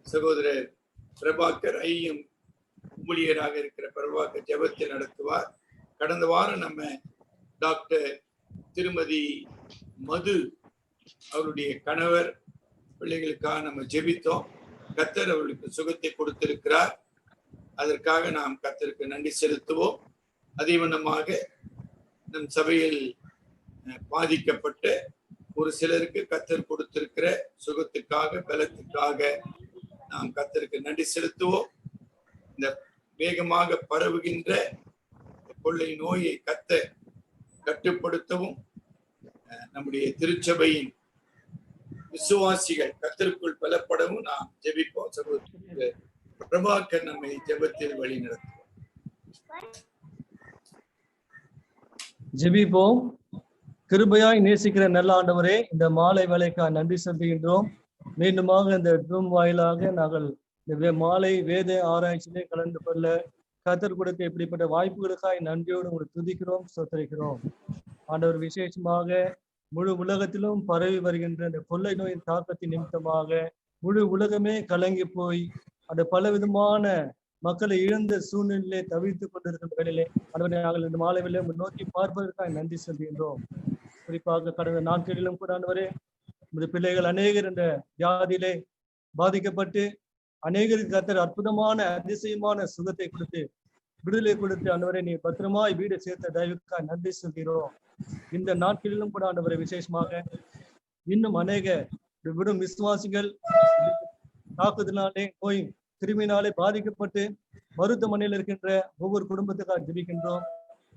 சகோதரர் பிரபாகர் ஐயம் ஊழியராக இருக்கிற பிரபாகர் ஜெபத்தை நடத்துவார். கடந்த வாரம் நம்ம டாக்டர் திருமதி மது அவருடைய கணவர் பிள்ளைகளுக்காக நம்ம ஜெபித்தோம். கர்த்தர் அவர்களுக்கு சுகத்தை கொடுத்திருக்கிறார். அதற்காக நாம் கர்த்தருக்கு நன்றி செலுத்துவோம். அதே வண்ணமாக நம் சபையில் பாதிக்கப்பட்ட ஒரு சிலருக்கு கர்த்தர் கொடுத்திருக்கிற சுகத்துக்காக பலத்துக்காக நாம் கர்த்தருக்கு நன்றி செலுத்துவோம். இந்த வேகமாக பரவுகின்ற கொள்ளை நோயை கர்த்தர் கட்டுப்படுத்தவும் நம்முடைய திருச்சபையின் விசுவாசிகள் கர்த்தருக்குள் பலப்படவும் நாம் ஜெபிப்போம். சகோதரர் பிரபாகர் நம்மை ஜெபத்தில் வழி நடத்துவோம். ஜெபிப்போம். கிருபையாய் நேசிக்கிற நல்ல ஆண்டவரே, இந்த மாலை வேலைக்காக நன்றி செலுத்துகின்றோம். மீண்டுமாக இந்த ரூம் வாயிலாக நாங்கள் இந்த மாலை வேத ஆராய்ச்சியிலே கலந்து கொள்ள கர்த்தர் கொடுத்த இப்படிப்பட்ட வாய்ப்புகளுக்காக நன்றியோடு உங்களுக்கு துதிக்கிறோம், ஸ்தோத்திரிக்கிறோம். ஆண்டவர் விசேஷமாக முழு உலகத்திலும் பரவி வருகின்ற இந்த கொள்ளை நோயின் தாக்கத்தின் நிமித்தமாக முழு உலகமே கலங்கி போய் அந்த பல விதமான மக்களை இழந்த சூழ்நிலையை தவிர்த்து கொண்டிருக்கின்ற வேளையிலே ஆண்டவரே, நாங்கள் இந்த மாலை வேளையிலே முன்னோக்கி பார்ப்பதற்காக நன்றி செலுத்துகின்றோம். குறிப்பாக கடந்த நாட்களிலும் கூட ஆண்டவரே, இந்த பிள்ளைகள் அநேகர் இந்த வியாதியிலே பாதிக்கப்பட்டு அநேகருக்கு கர்த்தர் அற்புதமான அதிசயமான சுகத்தை கொடுத்து விடுதலை கொடுத்து ஆண்டவரே, நீ பத்திரமாய் வீடு சேர்த்த தயவுக்காக நன்றி செலுத்துகிறோம். இந்த நாட்களிலும் கூட ஆண்டவரே, விசேஷமாக இன்னும் அநேக விடும் விசுவாசிகள் தாக்குதலினாலே நோய் கிருமியினாலே பாதிக்கப்பட்டு மருத்துவமனையில் இருக்கின்ற ஒவ்வொரு குடும்பத்துக்காக ஜெபிக்கின்றோம்.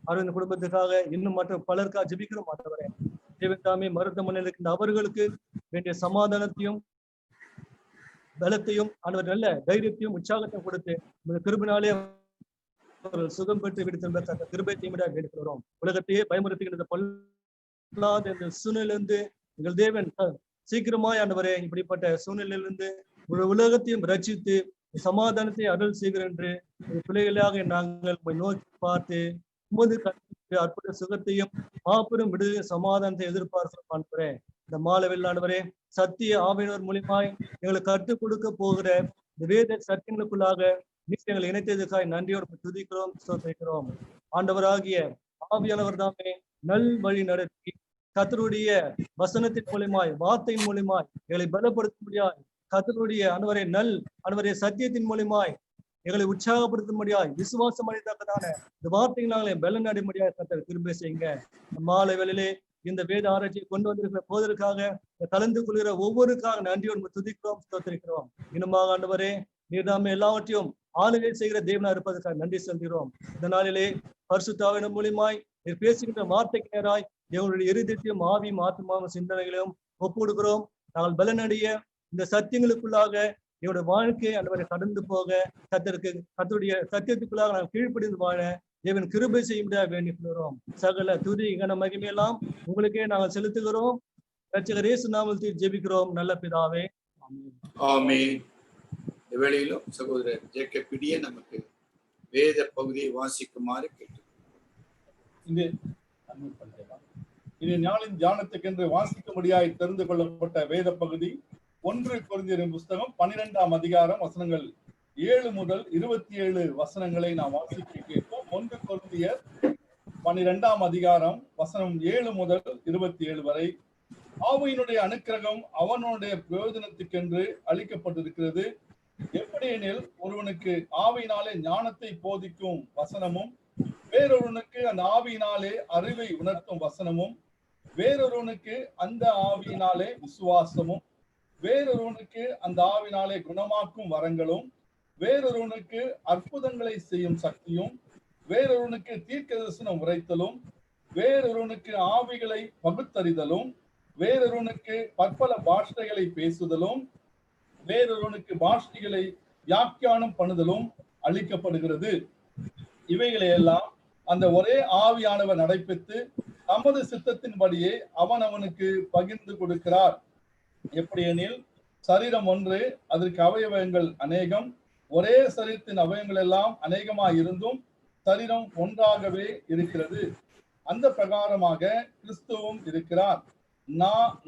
அவருடைய குடும்பத்துக்காக இன்னும் மற்ற பலருக்காக ஜெபிக்கிறோம். ஆண்டவரே, தேவதாமே மருத்துவமனையில் இருக்கின்ற அவர்களுக்கு வேண்டிய சமாதானத்தையும் பலத்தையும் ஆண்டவர் நல்ல தைரியத்தையும் உற்சாகத்தையும் கொடுத்து இந்த கிருபினாலே அவர்கள் சுகம் பெற்று விடுத்த கிருபை தீமிட வேண்டுகிறோம். உலகத்தையே பயமுறுத்துகின்ற பொல்லாத இந்த சூழ்நிலையிலிருந்து எங்கள் தேவன் சீக்கிரமாய் ஆண்டவரே, இப்படிப்பட்ட சூழ்நிலையிலிருந்து ஒரு உலகத்தையும் ரட்சித்து சமாதானத்தை அருள் செய்கிற என்று பிள்ளைகளாக நாங்கள் நோக்கி பார்த்து உமது அற்புத சுகத்தையும் மாபெரும் விடுதலை சமாதானத்தை எதிர்பார்க்கிறோம். ஆண்டவரே, இந்த மாலை வெள்ளாண்டவரே, சத்திய ஆவியினர் மூலியமாய் எங்களுக்கு கற்றுக் கொடுக்க போகிற இந்த வேத சத்தியங்களுக்குள்ளாக நீர் எங்களை இணைத்ததுக்காக நன்றியோடு துதிக்கிறோம், ஸ்தோத்திரிக்கிறோம். ஆண்டவராகிய ஆவியானவர் தாமே நல் வழி நடத்தி கர்த்தருடைய வசனத்தின் மூலியமாய் வார்த்தையின் மூலியமாய் எங்களை பலப்படுத்த முடியாது. கர்த்தருடைய அன்வரே சத்தியத்தின் மூலியமாய் எங்களை உற்சாகப்படுத்த முடியாது. விசுவாசம் அடைத்தக்கதான இந்த வார்த்தைகளாலே பலன் அடைய முடியாது. கர்த்தர் கிருபை செய்யுங்க. மாலை வேளையிலே இந்த வேத ஆராய்ச்சியை கொண்டு வந்திருக்கிற போதற்காக கலந்து கொள்கிற ஒவ்வொருக்காக நன்றியோடு துதிக்கிறோம், ஸ்தோத்திரிக்கிறோம். இன்னுமாக ஆண்டவரே, நீர்தாமே எல்லாவற்றையும் ஆளுகை செய்கிற தேவனா இருப்பதற்காக நன்றி செலுத்துகிறோம். இந்த நாளிலே பரிசுத்த ஆவியின் மூலியமாய் நீர் பேசுகின்ற வார்த்தைக்கு நேராய் எங்களுடைய இருதயத்தையும் ஆவியும் ஆத்மாவும் சிந்தனைகளையும் ஒப்புடுகிறோம். நாங்கள் பலனடைய இந்த சத்தியங்களுக்குள்ளாக எங்களுடைய வாழ்க்கையை ஆண்டவரை கடந்து போக கர்த்தருடைய சத்தியத்துக்குள்ளாக நாங்கள் கீழ்ப்படிந்து வாழ தேவன் கிருபை செய்ய முடியாது வேண்டிக்கிறோம். சகல துதி கன மகிமையெல்லாம் உங்களுக்கே நாங்கள் செலுத்துகிறோம். இரட்சகர் இயேசு நாமத்தில் ஜெபிக்கிறோம் நல்ல பிதாவே, ஆமென். இந்த வேளையிலும் சகோதரர் ஜேக்கப் பிடியே நமக்கு வேத பகுதியை வாசிக்குமாறு கேட்டு இது நாளின் தியானத்துக்கென்று வாசிக்கும்படியாய் தெரிந்து கொள்ளப்பட்ட வேத பகுதி 1 கொரிந்தியரின் புஸ்தகம் 12ஆம் அதிகாரம் வசனங்கள் 7 முதல் 27 வசனங்களை நாம் வாசிக்க கேட்போம். 1 கொரிந்தியர் 12ஆம் அதிகாரம் வசனம் 7 முதல் 27 வரை. ஆவியினுடைய அனுக்கிரகம் அவனுடைய பிரயோஜனத்துக்கென்று அளிக்கப்பட்டிருக்கிறது. எப்படியெனில் ஒருவனுக்கு ஆவியினாலே ஞானத்தை போதிக்கும் வசனமும், வேறொருவனுக்கு அந்த ஆவியினாலே அறிவை உணர்த்தும் வசனமும், வேறொருவனுக்கு அந்த ஆவியினாலே விசுவாசமும், வேறொருவனுக்கு அந்த ஆவினாலே குணமாக்கும் வரங்களும், வேறொருவனுக்கு அற்புதங்களை செய்யும் சக்தியும், வேறொருவனுக்கு தீர்க்க தரிசனம் உரைத்தலும், வேறொருவனுக்கு ஆவிகளை பகுத்தறிதலும், வேறொருவனுக்கு பற்பல பாஷைகளை பேசுதலும், வேறொருவனுக்கு பாஷைகளை வியாக்கியானம் பண்ணுதலும் அளிக்கப்படுகிறது. இவைகளை எல்லாம் அந்த ஒரே ஆவியானவர் நடைபெற்று தமது சித்தத்தின்படியே அவனுக்கு பகிர்ந்து கொடுக்கிறார். எப்படியெனில் சரீரம் ஒன்று, அதற்கு அவயவங்கள் அநேகம், ஒரே சரீரத்தின் அவயங்கள் எல்லாம் அநேகமாய் இருந்தும் சரீரம் ஒன்றாகவே இருக்கிறது. அந்த பிரகாரமாக கிறிஸ்துவும் இருக்கிறார்.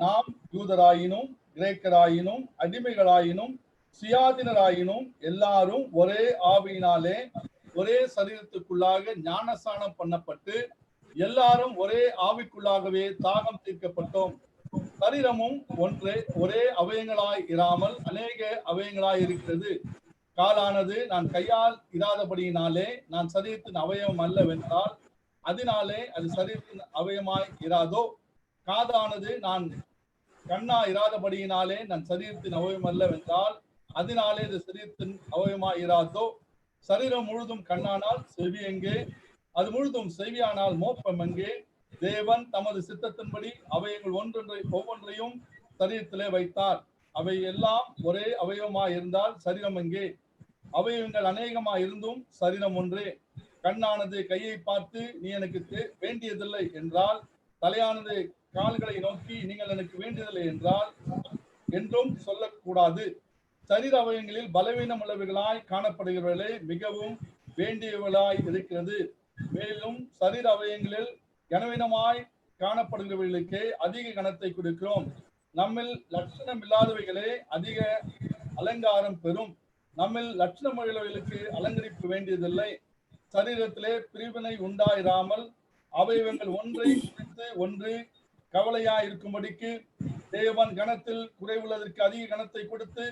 நாம் யூதராயினும் கிரேக்கராயினும் அடிமைகளாயினும் சுயாதீனராயினும் எல்லாரும் ஒரே ஆவியினாலே ஒரே சரீரத்துக்குள்ளாக ஞானஸ்நானம் பண்ணப்பட்டு எல்லாரும் ஒரே ஆவிக்குள்ளாகவே தாகம் தீர்க்கப்பட்டோம். சரீரமும் ஒரே அவயங்களாய் இராமல் அநேக அவயங்களாய் இருக்கிறது. காலானது நான் கையால் இராதபடியினாலே நான் சரீரத்தின் அவயவம் அல்லவென்றால் அதனாலே அது சரீரத்தின் அவயமாய் இராதோ? காதானது நான் கண்ணா இராதபடியினாலே நான் சரீரத்தின் அவயம் அல்லவென்றால் அதனாலே அது சரீரத்தின் அவயமாய் இராதோ? சரீரம் முழுதும் கண்ணானால் செவி எங்கே? அது முழுதும் செவியானால் மோப்பம் எங்கே? தேவன் தமது சித்தத்தின்படி அவயங்கள் ஒவ்வொன்றையும் சரீரத்திலே வைத்தார். அவை எல்லாம் ஒரே அவயவமாய் இருந்தால் சரீரம் எங்கே? அவயவங்கள் அநேகமாய் இருந்தும் சரீரம் ஒன்றே. கண்ணானது கையை பார்த்து நீ எனக்கு வேண்டியதில்லை என்றால், தலையானது கால்களை நோக்கி நீங்கள் எனக்கு வேண்டியதில்லை என்றும் சொல்லக்கூடாது. சரீர அவயங்களில் பலவீனம் உள்ளவர்களாய் காணப்படுகிறவர்களே மிகவும் வேண்டியவர்களாய் இருக்கிறது. மேலும் சரீர அவயங்களில் கனவீனமாய் காணப்படுகிறவர்களுக்கே அதிக கனத்தை கொடுக்கிறோம். நம்மில் லட்சணம் இல்லாதவைகளே அதிக அலங்காரம் பெறும். நம்மில் லட்சணம் உள்ளவர்களுக்கு அலங்கரிப்பு வேண்டியதில்லை. சரீரத்திலே பிரிவினை உண்டாயிராமல் அவயவங்கள் ஒன்றை குறித்து ஒன்று கவலையாய் இருக்கும்படிக்கு தேவன் கனத்தில் குறைவுள்ளதற்கு அதிக கனத்தை கொடுத்து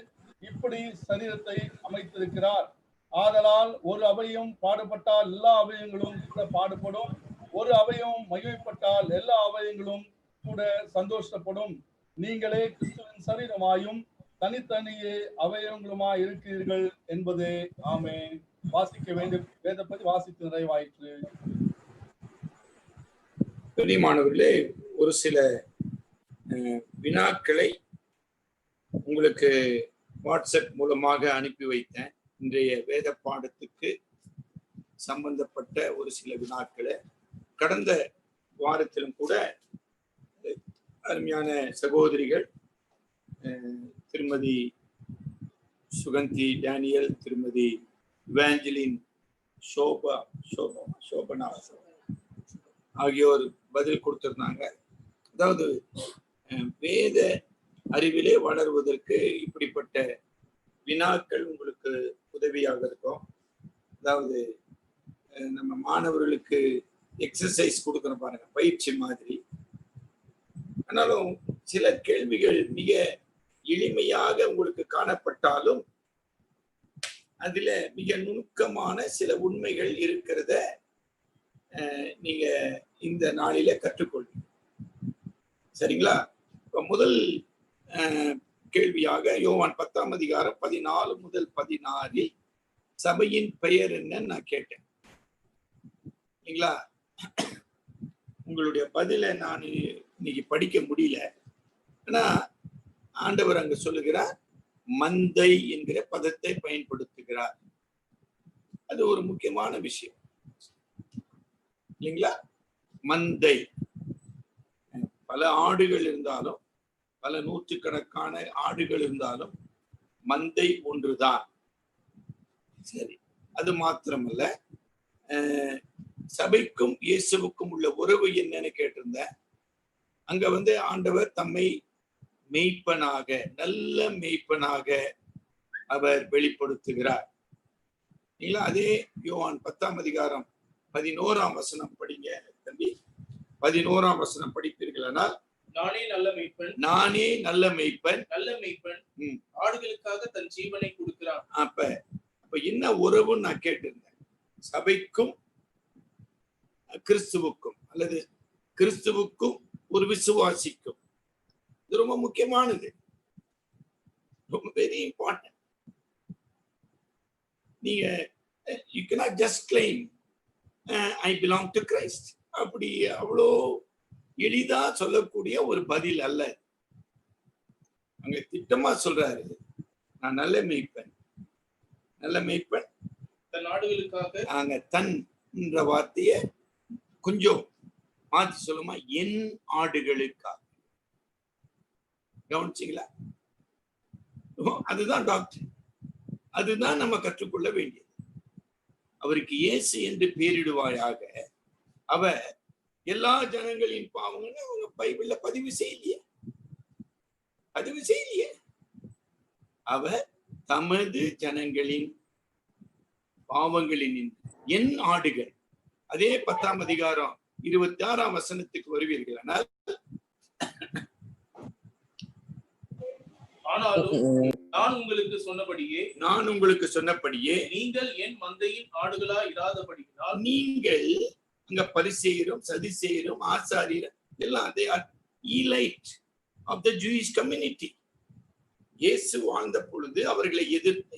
இப்படி சரீரத்தை அமைத்திருக்கிறார். ஆதலால் ஒரு அவயம் பாடுபட்டால் எல்லா அவயங்களும் கூட பாடுபடும். ஒரு அவயம் மகிழ்ப்பட்டால் எல்லா அவயங்களும் கூட சந்தோஷப்படும். நீங்களே கிறிஸ்துவின் சரீரமாயும் தனித்தனியே அவயவங்களுமாய் இருக்கிறீர்கள் என்பது ஆமென். வாசிக்க வேண்டிய வேதப்படி வாசித்து நிறைவாயிற்று. பிரியமானவர்களே, ஒரு சில வினாக்களை உங்களுக்கு வாட்ஸ்அப் மூலமாக அனுப்பி வைத்தேன். இன்றைய வேத பாடத்துக்கு சம்பந்தப்பட்ட ஒரு சில வினாக்களை கடந்த வாரத்திலும் கூட அருமையான சகோதரிகள் திருமதி சுகந்தி டேனியல், திருமதி இவாஞ்சலின் சோபனா ஆகியோர் பதில் கொடுத்திருந்தாங்க. அதாவது வேத அறிவிலே வளர்வதற்கு இப்படிப்பட்ட வினாக்கள் உங்களுக்கு உதவியாக இருக்கும். அதாவது நம்ம மாணவர்களுக்கு எக்ஸசைஸ் கொடுக்கணும் பாருங்க, பயிற்சி மாதிரி. ஆனாலும் சில கேள்விகள் மிக எளிமையாக உங்களுக்கு காணப்பட்டாலும் அதுல மிக நுணுக்கமான சில உண்மைகள் இருக்கிறத நீங்க இந்த நாளில கற்றுக்கொள்ளுங்க. சரிங்களா? இப்ப முதல் கேள்வியாக யோவான் 10ஆம் அதிகாரம் 14 முதல் 16 சபையின் பெயர் என்னன்னு நான் கேட்டேன். இல்லைங்களா? உங்களுடைய பதிலை நான் இன்னைக்கு படிக்க முடியல. ஆனா ஆண்டவர் அங்க சொல்லுகிறார், மந்தை என்கிற பதத்தை பயன்படுத்துகிறார். அது ஒரு முக்கியமான விஷயம் இல்லைங்களா? மந்தை, பல ஆடுகள் இருந்தாலும், பல நூற்றுக்கணக்கான ஆடுகள் இருந்தாலும் மந்தை ஒன்றுதான். சரி, அது மாத்திரமல்ல, சபைக்கும் இயேசுவுக்கும் உள்ள உறவு என்னன்னு கேட்டிருந்தேன். அங்க ஆண்டவர் தம்மை மெய்ப்பனாக, நல்ல மெய்ப்பனாக அவர் வெளிப்படுத்துகிறார். அதே யோவான் 10ஆம் அதிகாரம் 11ஆம் வசனம் படிங்க தம்பி. 11ஆம் வசனம் படிப்பீர்களானால், நானே நல்ல மெய்ப்பன், நானே நல்ல மெய்ப்பன், நல்ல மெய்ப்பன் ஆடுகளுக்காக தன் ஜீவனை கொடுக்கிறான். அப்ப என்ன உறவுன்னு நான் கேட்டிருந்தேன். சபைக்கும் கிறிஸ்துவுக்கும், அல்லது கிறிஸ்துவுக்கும் ஒரு விசுவாசிக்கும். இது ரொம்ப முக்கியமானது, ரொம்ப வெரி இம்பார்ட்டன்ட். நீங்க you cannot just claim I belong to Christ. அப்படி அவ்வளோ எளிதா சொல்லக்கூடிய ஒரு பதில் அல்ல. அங்க திட்டமா சொல்றாரு, நான் நல்ல மெய்ப்பன். நல்ல மெய்ப்பன் தன் ஆடுகளுக்காக. அங்க தன் என்ற வார்த்தைய கொஞ்சம் மாத்தி சொல்லுமா, என் ஆடுகளுக்காக. கவனிச்சிங்களா? அதுதான் டாக்டர், அதுதான் நம்ம கற்றுக்கொள்ள வேண்டியது. அவருக்கு இயேசு என்று பெயரிடுவாயாக. அவர் எல்லா ஜனங்களின் பாவங்களை அவங்க பைபிள்ல பதிவு செய்யலையே. அவர் தமது ஜனங்களின் பாவங்களின் என் ஆடுகள். அதே 10ஆம் அதிகாரம் 26ஆம் வசனத்துக்கு வருவீர்கள். ஆனால் ஆனாலும் நான் உங்களுக்கு சொன்னபடியே நீங்கள் என் மந்தையின் ஆடுகளா இராதபடியினால் நீங்கள் அங்க பரிசேயரும் சதுசேயரும் ஆசாரியரும் எல்லாம் they are elite of the Jewish community. இயேசு வாழ்ந்த பொழுது அவர்களை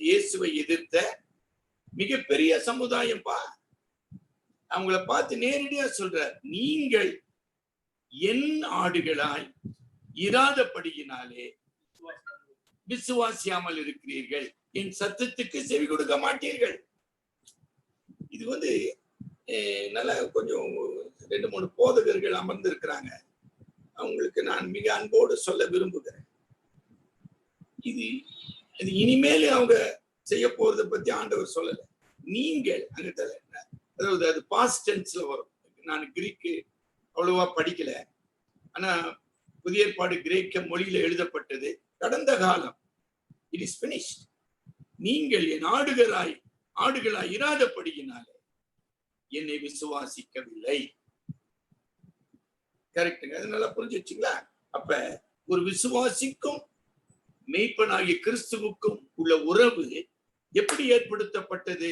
இயேசுவை எதிர்த்த மிகப்பெரிய சமுதாயம்பா. அவங்கள பார்த்து நேரடியா சொல்றார், நீங்கள் என் ஆடுகளாய் இராதபடியினாலே விசுவாசியாமல் இருக்கிறீர்கள், என் சத்தத்துக்கு செவி கொடுக்க மாட்டீர்கள். இது நல்ல கொஞ்சம் 2-3 போதகர்கள் அமர்ந்து இருக்கிறாங்க. அவங்களுக்கு நான் மிக அன்போடு சொல்ல விரும்புகிறேன். இது இனிமேல் அவங்க செய்ய போறதை பத்தி ஆண்டவர் சொல்லல. நீங்கள் அதாவது அது பாஸ்ட் டென்ஸ்ல வரும். நான் கிரீக்கு அவ்வளவா படிக்கல, ஆனா புதிய ஏற்பாடு கிரேக்க மொழியில எழுதப்பட்டது. கடந்த காலம், இட் இஸ் பினிஷ்ட். நீங்கள் என் ஆடுகளாய் இராதபடியினாலே என்னை விசுவாசிக்கவில்லை. கரெக்டுங்க? அது நல்லா புரிஞ்சு வச்சுங்களா? அப்ப ஒரு விசுவாசிக்கும் மெய்ப்பனாகிய கிறிஸ்துவுக்கும் உள்ள உறவு எப்படி ஏற்படுத்தப்பட்டது?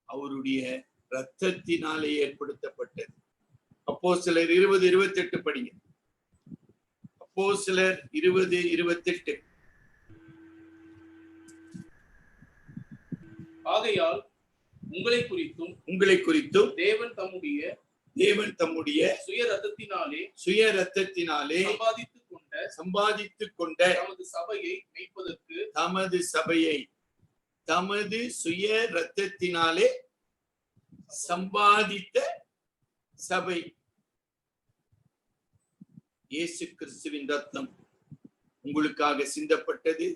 அவருடைய இரத்தத்தினாலே ஏற்படுத்தப்பட்டது. அப்போஸ்தலர் 20:28 படிங்க. அப்போஸ்தலர் 20:28. ஆகையால் உங்களை குறித்தும் தேவன் தம்முடைய சுய ரத்தத்தினாலே சம்பாதித்துக் கொண்ட தமது சபையை தமது சுய ரத்தத்தினாலே சம்பாதித்த சபை. இயேசு கிறிஸ்துவின் ரத்தம் உங்களுக்காக சிந்தப்பட்டது,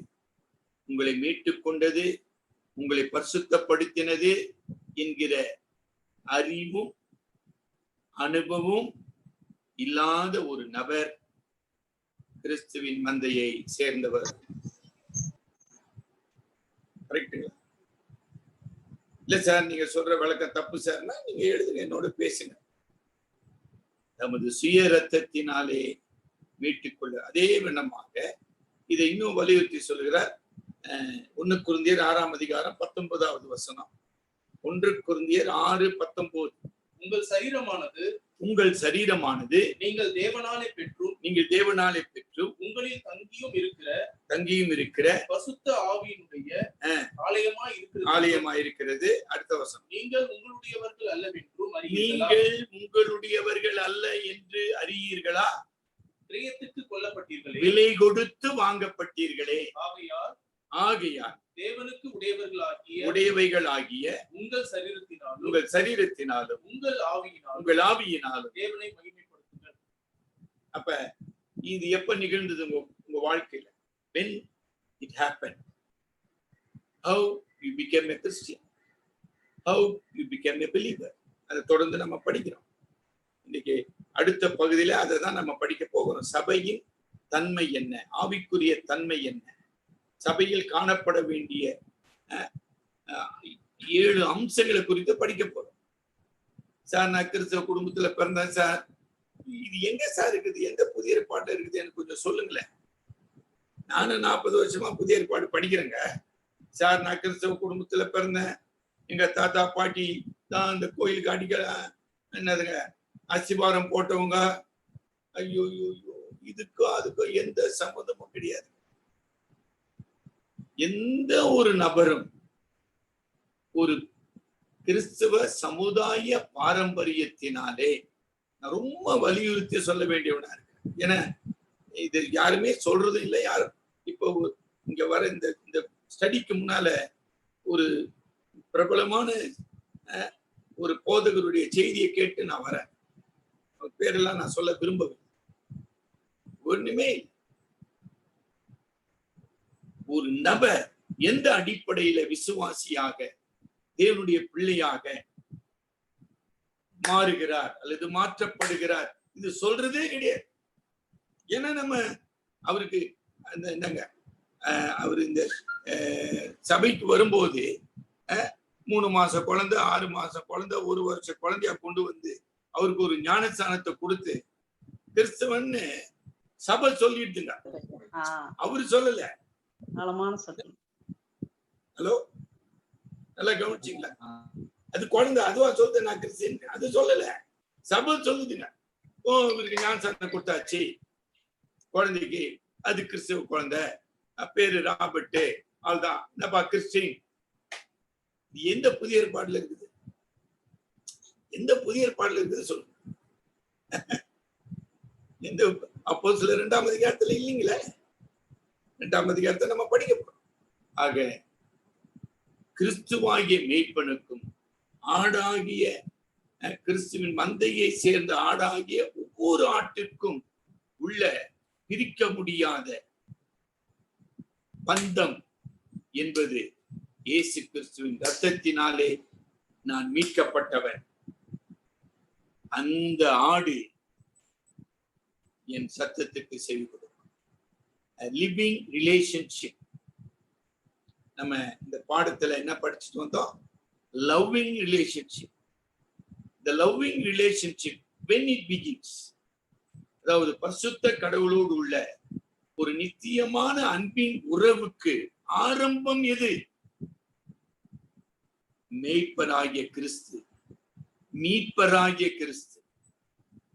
உங்களை மீட்டுக் கொண்டது, உங்களை பரிசுத்தப்படுத்தினது என்கிற அறிவும் அனுபவம் இல்லாத ஒரு நபர் கிறிஸ்துவின் மந்தையை சேர்ந்தவர். இல்ல சார், நீங்க சொல்ற விளக்கம் தப்பு சார்னா நீங்க எழுதுங்க, என்னோட பேசுங்க. நமது சுய ரத்தத்தினாலே மீட்டுக்கொள்ள. அதே விதமாக இதை இன்னும் வலியுறுத்தி சொல்கிறார். 1 கொரிந்தியர் 6ஆம் அதிகாரம் 19வது வசனம். 1 கொரிந்தியர் 6:19. உங்கள் சரீரமானது நீங்கள் தேவனாலே பெற்று உங்களில் தங்கியும் இருக்கிற பசுத்த ஆவியினுடைய ஆலயமாய் இருக்கிறது. அடுத்த வசனம். நீங்கள் உங்களுடையவர்கள் அல்ல என்று அறியீர்களா? கிரயத்துக்கு கொல்லப்பட்டீர்களே, விலை கொடுத்து வாங்கப்பட்டீர்களே. ஆகையால் தேவனுக்கு உடையவைகளாகிய உங்கள் சரீரத்தினாலும் உங்கள் ஆவியினாலும் தேவனை மகிமைப்படுத்துங்கள். அப்ப இது எப்ப நிகழ்ந்தது உங்க வாழ்க்கையில? when it happened, how you became a Christian, how you became a believer. அதை தொடர்ந்து நம்ம படிக்கிறோம். இன்னைக்கு அடுத்த பகுதியில அதை தான் நம்ம படிக்க போகிறோம். சபையின் தன்மை என்ன, ஆவிக்குரிய தன்மை என்ன, சபையில் காணப்பட வேண்டிய 7 அம்சங்களை குறித்து படிக்க போறோம். சார், நான் கிறிஸ்தவ குடும்பத்துல பிறந்தேன் சார், இது எங்க சார் இருக்குது, எந்த புதிய ஏற்பாடு இருக்குது, எனக்கு கொஞ்சம் சொல்லுங்களேன். நானும் 40 வருஷமா புதிய ஏற்பாடு படிக்கிறேங்க சார். நான் கிறிஸ்தவ குடும்பத்துல பிறந்தேன், எங்க தாத்தா பாட்டி தான் அந்த கோயிலுக்கு என்னதுங்க அஸ்திவாரம் போட்டவங்க. ஐயோ, இதுக்கும் அதுக்கும் எந்த சம்மந்தமும் கிடையாது. எந்த ஒரு நபரும் ஒரு கிறிஸ்தவ சமுதாய பாரம்பரியத்தினாலே, நான் ரொம்ப வலியுறுத்தி சொல்ல வேண்டியவனா இருக்கு. ஏன்னா இது யாருமே சொல்றது இல்லை. யாரும் இப்போ இங்க வர இந்த ஸ்டடிக்கு முன்னால ஒரு பிரபலமான ஒரு போதகருடைய செய்தியை கேட்டு நான் வரேன். பேரெல்லாம் நான் சொல்ல விரும்பவில்லை. ஒண்ணுமே ஒரு நபர் எந்த அடிப்படையில விசுவாசியாக தேவனுடைய பிள்ளையாக மாறுகிறார் அல்லது மாற்றப்படுகிறார், இது சொல்றதே கிடையாது. ஏன்னா நம்ம அவருக்கு அந்த என்னங்க அவர் இந்த சபைக்கு வரும்போது 3 மாச குழந்தை, 6 மாச குழந்தை, 1 வருஷ குழந்தையா கொண்டு வந்து அவருக்கு ஒரு ஞானஸ்தானத்தை கொடுத்து கிறிஸ்தவன்னு சபை சொல்லிடுதுங்க. அவரு சொல்லல. ஹலோ, நல்லா கவனிச்சிங்களா? அது குழந்தை அதுவா சொல்லுது நான் கிறிஸ்டின், அது சொல்லல, சபை சொல்லுதுங்க. இவருக்கு ஞானஸ்தானம் கொடுத்தாச்சு குழந்தைக்கு, அது கிறிஸ்தவ குழந்தை, பேரு ராபர்ட், அதுதான் என்னப்பா கிறிஸ்டின். எந்த புதிய ஏற்பாடுல இருக்குது? எந்த புதிய ஏற்பாடுல இருக்குது சொல்லுங்க. எந்த அப்போஸ்தலர் 2ஆம் அதிகாரத்துல இல்லைங்களே. 2ஆம் அதிகாரத்தை நம்ம படிக்க போறோம். ஆக கிறிஸ்துவாகிய மேய்ப்பனுக்கும் ஆடாகிய கிறிஸ்துவின் மந்தையை சேர்ந்த ஆடாகிய ஒவ்வொரு ஆட்டிற்கும் உள்ள பிரிக்க முடியாத பந்தம் என்பது இயேசு கிறிஸ்துவின் இரத்தத்தினாலே நான் மீட்கப்பட்டவன். அந்த ஆடு என் சத்தத்துக்கு செவி கொடுக்கும். Living relationship. நம்ம இந்த பாடத்துல என்ன படிச்சுட்டு வந்தோம்? Loving relationship. The loving relationship when it begins, அதாவது பரிசுத்த கடவுளோடு உள்ள ஒரு நித்தியமான அன்பின் உறவுக்கு ஆரம்பம் எது? மேய்ப்பராகிய கிறிஸ்து, மீட்பராகிய கிறிஸ்து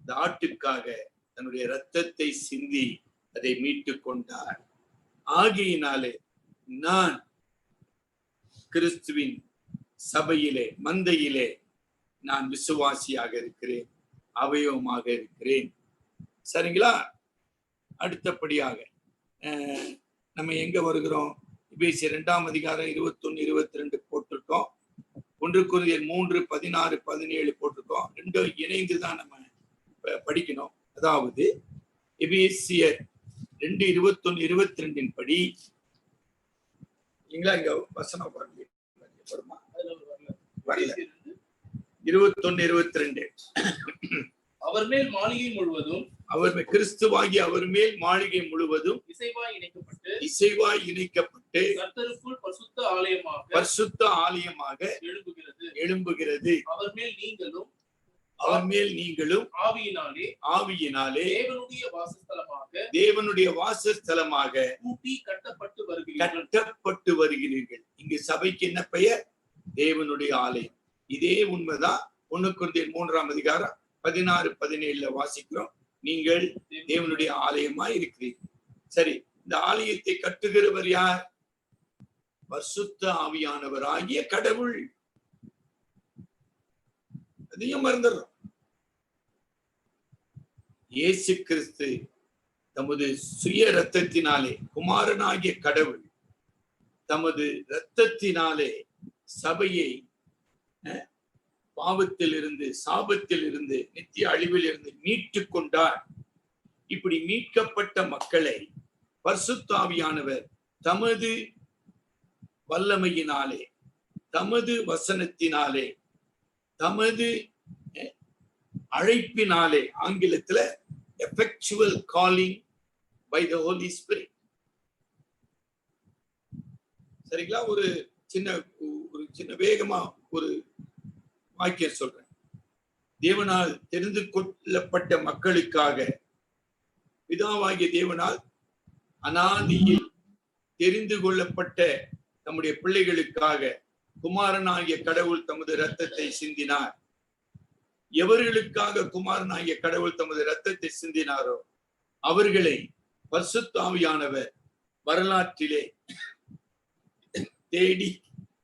இந்த ஆட்டுக்காக தன்னுடைய இரத்தத்தை சிந்தி அதை மீட்டுக் கொண்டார். ஆகையினாலே நான் கிறிஸ்துவின் சபையிலே, மந்தையிலே நான் விசுவாசியாக இருக்கிறேன், அவயவமாக இருக்கிறேன். சரிங்களா? அடுத்தபடியாக நம்ம எங்க வருகிறோம்? எபேசியர் 2ஆம் அதிகாரம் 21, 22 போட்டிருக்கோம். 1 கொரிந்தியர் 3, 16, 17 போட்டிருக்கோம். ரெண்டும் இணைந்துதான் நம்ம படிக்கணும். அதாவது எபேசியர் 2, 21, 22 படி இங்க வசனம் வரல. 21, 22 அவர் மேல் மாளிகை முழுவதும், அவர் கிறிஸ்துவாகி அவர் மேல் மாளிகை முழுவதும் இசைவாய் இணைக்கப்பட்டு கர்த்தருக்குள் பரிசுத்த ஆலயமாக எழும்புகிறது. அவர் மேல் நீங்களும் ஆவியினாலே தேவனுடைய வாசஸ்தலமாக கூட்டி கட்டப்பட்டு வருகிறீர்கள். இங்கு சபைக்கு என்ன பெயர்? தேவனுடைய ஆலயம். இதே உண்மைதான் 1 கொரிந்தியர் 3ஆம் அதிகாரம் 16, 17 வாசிக்கிறோம். நீங்கள் தேவனுடைய ஆலயமாய் இருக்கிறீர்கள். சரி, இந்த ஆலயத்தை கட்டுகிறவர் யார்? பரிசுத்த ஆவியானவர் ஆகிய கடவுள். அதையும் மறந்துடுறோம். இயேசு கிறிஸ்து தமது சுய இரத்தத்தினாலே, குமாரனாகிய கடவுள் தமது இரத்தத்தினாலே சபையை பாவத்தில் இருந்து, சாபத்தில் இருந்து, நித்திய அழிவில் இருந்து மீட்டு கொண்டார். இப்படி மீட்கப்பட்ட மக்களை பரிசுத்த ஆவியானவர் தமது வல்லமையினாலே, தமது வசனத்தினாலே, தமது அழைப்பினாலே, ஆங்கிலத்துல effectual calling by the Holy Spirit. சரிங்களா? ஒரு சின்ன வேகமா ஒரு வாக்கியம் சொல்றேன். தேவனால் தெரிந்து கொள்ளப்பட்ட மக்களுக்காக பிதாவாகிய தேவனால் அனாதியில் தெரிந்து கொள்ளப்பட்ட தம்முடைய பிள்ளைகளுக்காக குமாரனாகிய கடவுள் தமது இரத்தத்தை சிந்தினார். எவர்களுக்காக குமாரனாகிய கடவுள் தமது இரத்தத்தை சிந்தினாரோ அவர்களை பரிசுத்த ஆவியானவர் வரலாற்றிலே தேடி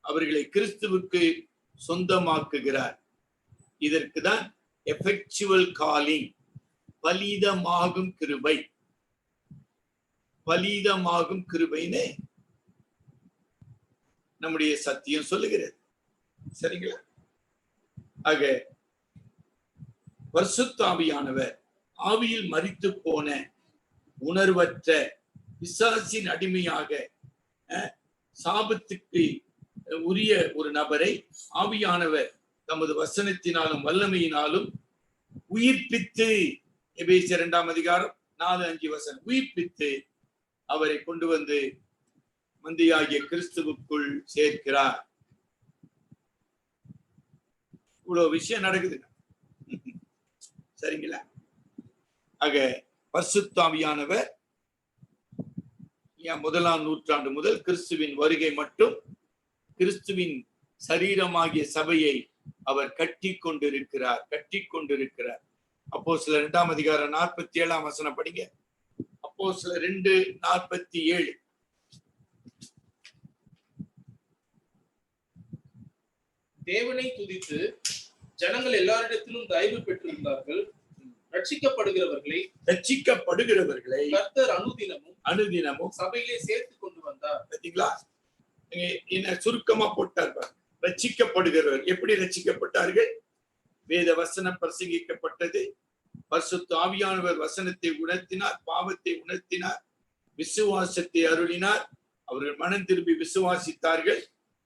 அவர்களை கிறிஸ்துவுக்கு சொந்தமாக்குகிறார். இதற்குதான் எஃபெக்சுவல் காலிங், பலிதமாகும் கிருபை. பலிதமாகும் கிருபைன்னு நம்முடைய சத்தியம் சொல்லுகிறது. சரிங்களா? ஆக பரிசுத்த ஆவியானவர் ஆவியில் மரித்து போன உணர்வற்ற பிசாசின் அடிமையாக சாபத்துக்கு உரிய ஒரு நபரை ஆவியானவர் தமது வசனத்தினாலும் வல்லமையினாலும் உயிர்ப்பித்து, எபேசியர் 2ஆம் அதிகாரம் 4, 5 வசனம், உயிர்ப்பித்து அவரை கொண்டு வந்து மந்தையாகிய கிறிஸ்துவுக்குள் சேர்க்கிறார். இவ்வளவு விஷயம் நடக்குது. சரிங்களா? ஆக பரிசுத்த ஆவியானவர் முதலாம் நூற்றாண்டு முதல் கிறிஸ்துவின் வருகை மட்டும் கிறிஸ்துவின் சரீரமாகிய சபையை அவர் கட்டி கொண்டிருக்கிறார். அப்போஸ்தலர் 2ஆம் அதிகாரம் 47ஆம் வசனம் படிங்க. அப்போஸ்தலர் 2:47. தேவனை துதித்து ஜனங்கள் எல்லாரிடத்திலும் தயவு பெற்றிருந்தார்கள். ரட்சிக்கப்படுகிறவர்களை கர்த்தர் அனுதினமும் சபையிலே சேர்த்து கொண்டு வந்தார். பாத்தீங்களா? என்ன சுருக்கமா போட்டார். ரட்சிக்கப்படுகிறவர் எப்படி ரட்சிக்கப்பட்டார்கள்? வேத வசனம் பிரசங்கிக்கப்பட்டது. பரிசுத்த ஆவியானவர் வசனத்தை உணர்த்தினார், பாவத்தை உணர்த்தினார், விசுவாசத்தை அருளினார். அவர்கள் மனம் திரும்பி விசுவாசித்தார்கள்,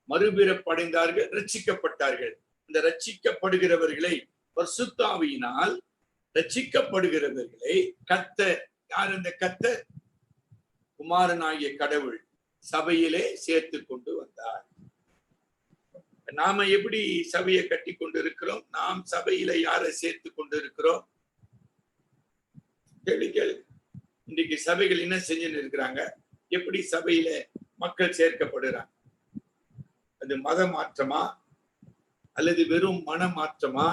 மறுபிறப்படைந்தார்கள், ரட்சிக்கப்பட்டார்கள். இந்த ரட்சிக்கப்படுகிறவர்களை பரிசுத்த ஆவியினால் ரட்சிக்கப்படுகிறவர்களை கர்த்தர், யார் அந்த கர்த்தர்? குமாரனாகிய கடவுள் சபையிலே சேர்த்து கொண்டு வந்தார். நாம எப்படி சபையை கட்டி கொண்டு இருக்கிறோம்? நாம் சபையில யாரை சேர்த்து கொண்டு இருக்கிறோம்? கேள்வி. இன்றைக்கு சபைகள் என்ன செஞ்சுன்னு இருக்கிறாங்க? எப்படி சபையில மக்கள் சேர்க்கப்படுறாங்க? அது மத மாற்றமா, அல்லது வெறும் மன மாற்றமா,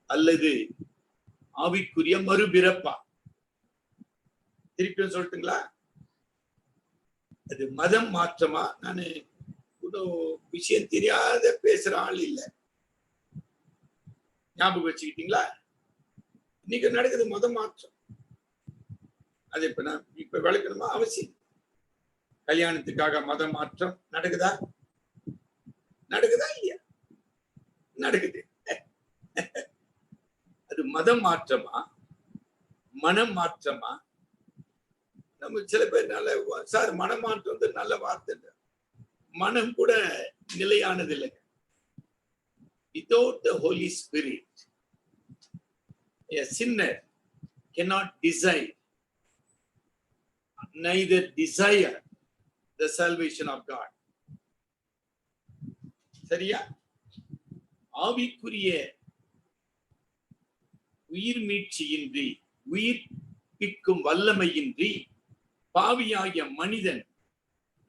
அல்லது ஆவிக்குரிய மறுபிறப்பா? திருப்பியும் சொல்லட்டுங்களா? அது மதம் மாற்றமா? நானு விஷயம் தெரியாத பேசுற ஆள் இல்லை. ஞாபகம் வச்சுக்கிட்டீங்களா? இன்னைக்கு நடக்குது மத மாற்றம். அது இப்ப விளக்கணுமா? அவசியம். கல்யாணத்துக்காக மத மாற்றம் நடக்குதா இல்லையா? நடக்குது. அது மதம் மாற்றமா, மனம் மாற்றமா? நம்ம சில பேர் நல்ல சார் மனமாற்றம் வந்து நல்ல வார்த்தை. மனம் கூட நிலையானது இல்லை. Without the Holy Spirit, a sinner cannot neither desire the salvation of God. சரியா? ஆவிக்குரிய உயிர் மீட்சியின்றி, உயிர்ப்பிக்கும் வல்லமையின்றி பாவியாகிய மனிதன்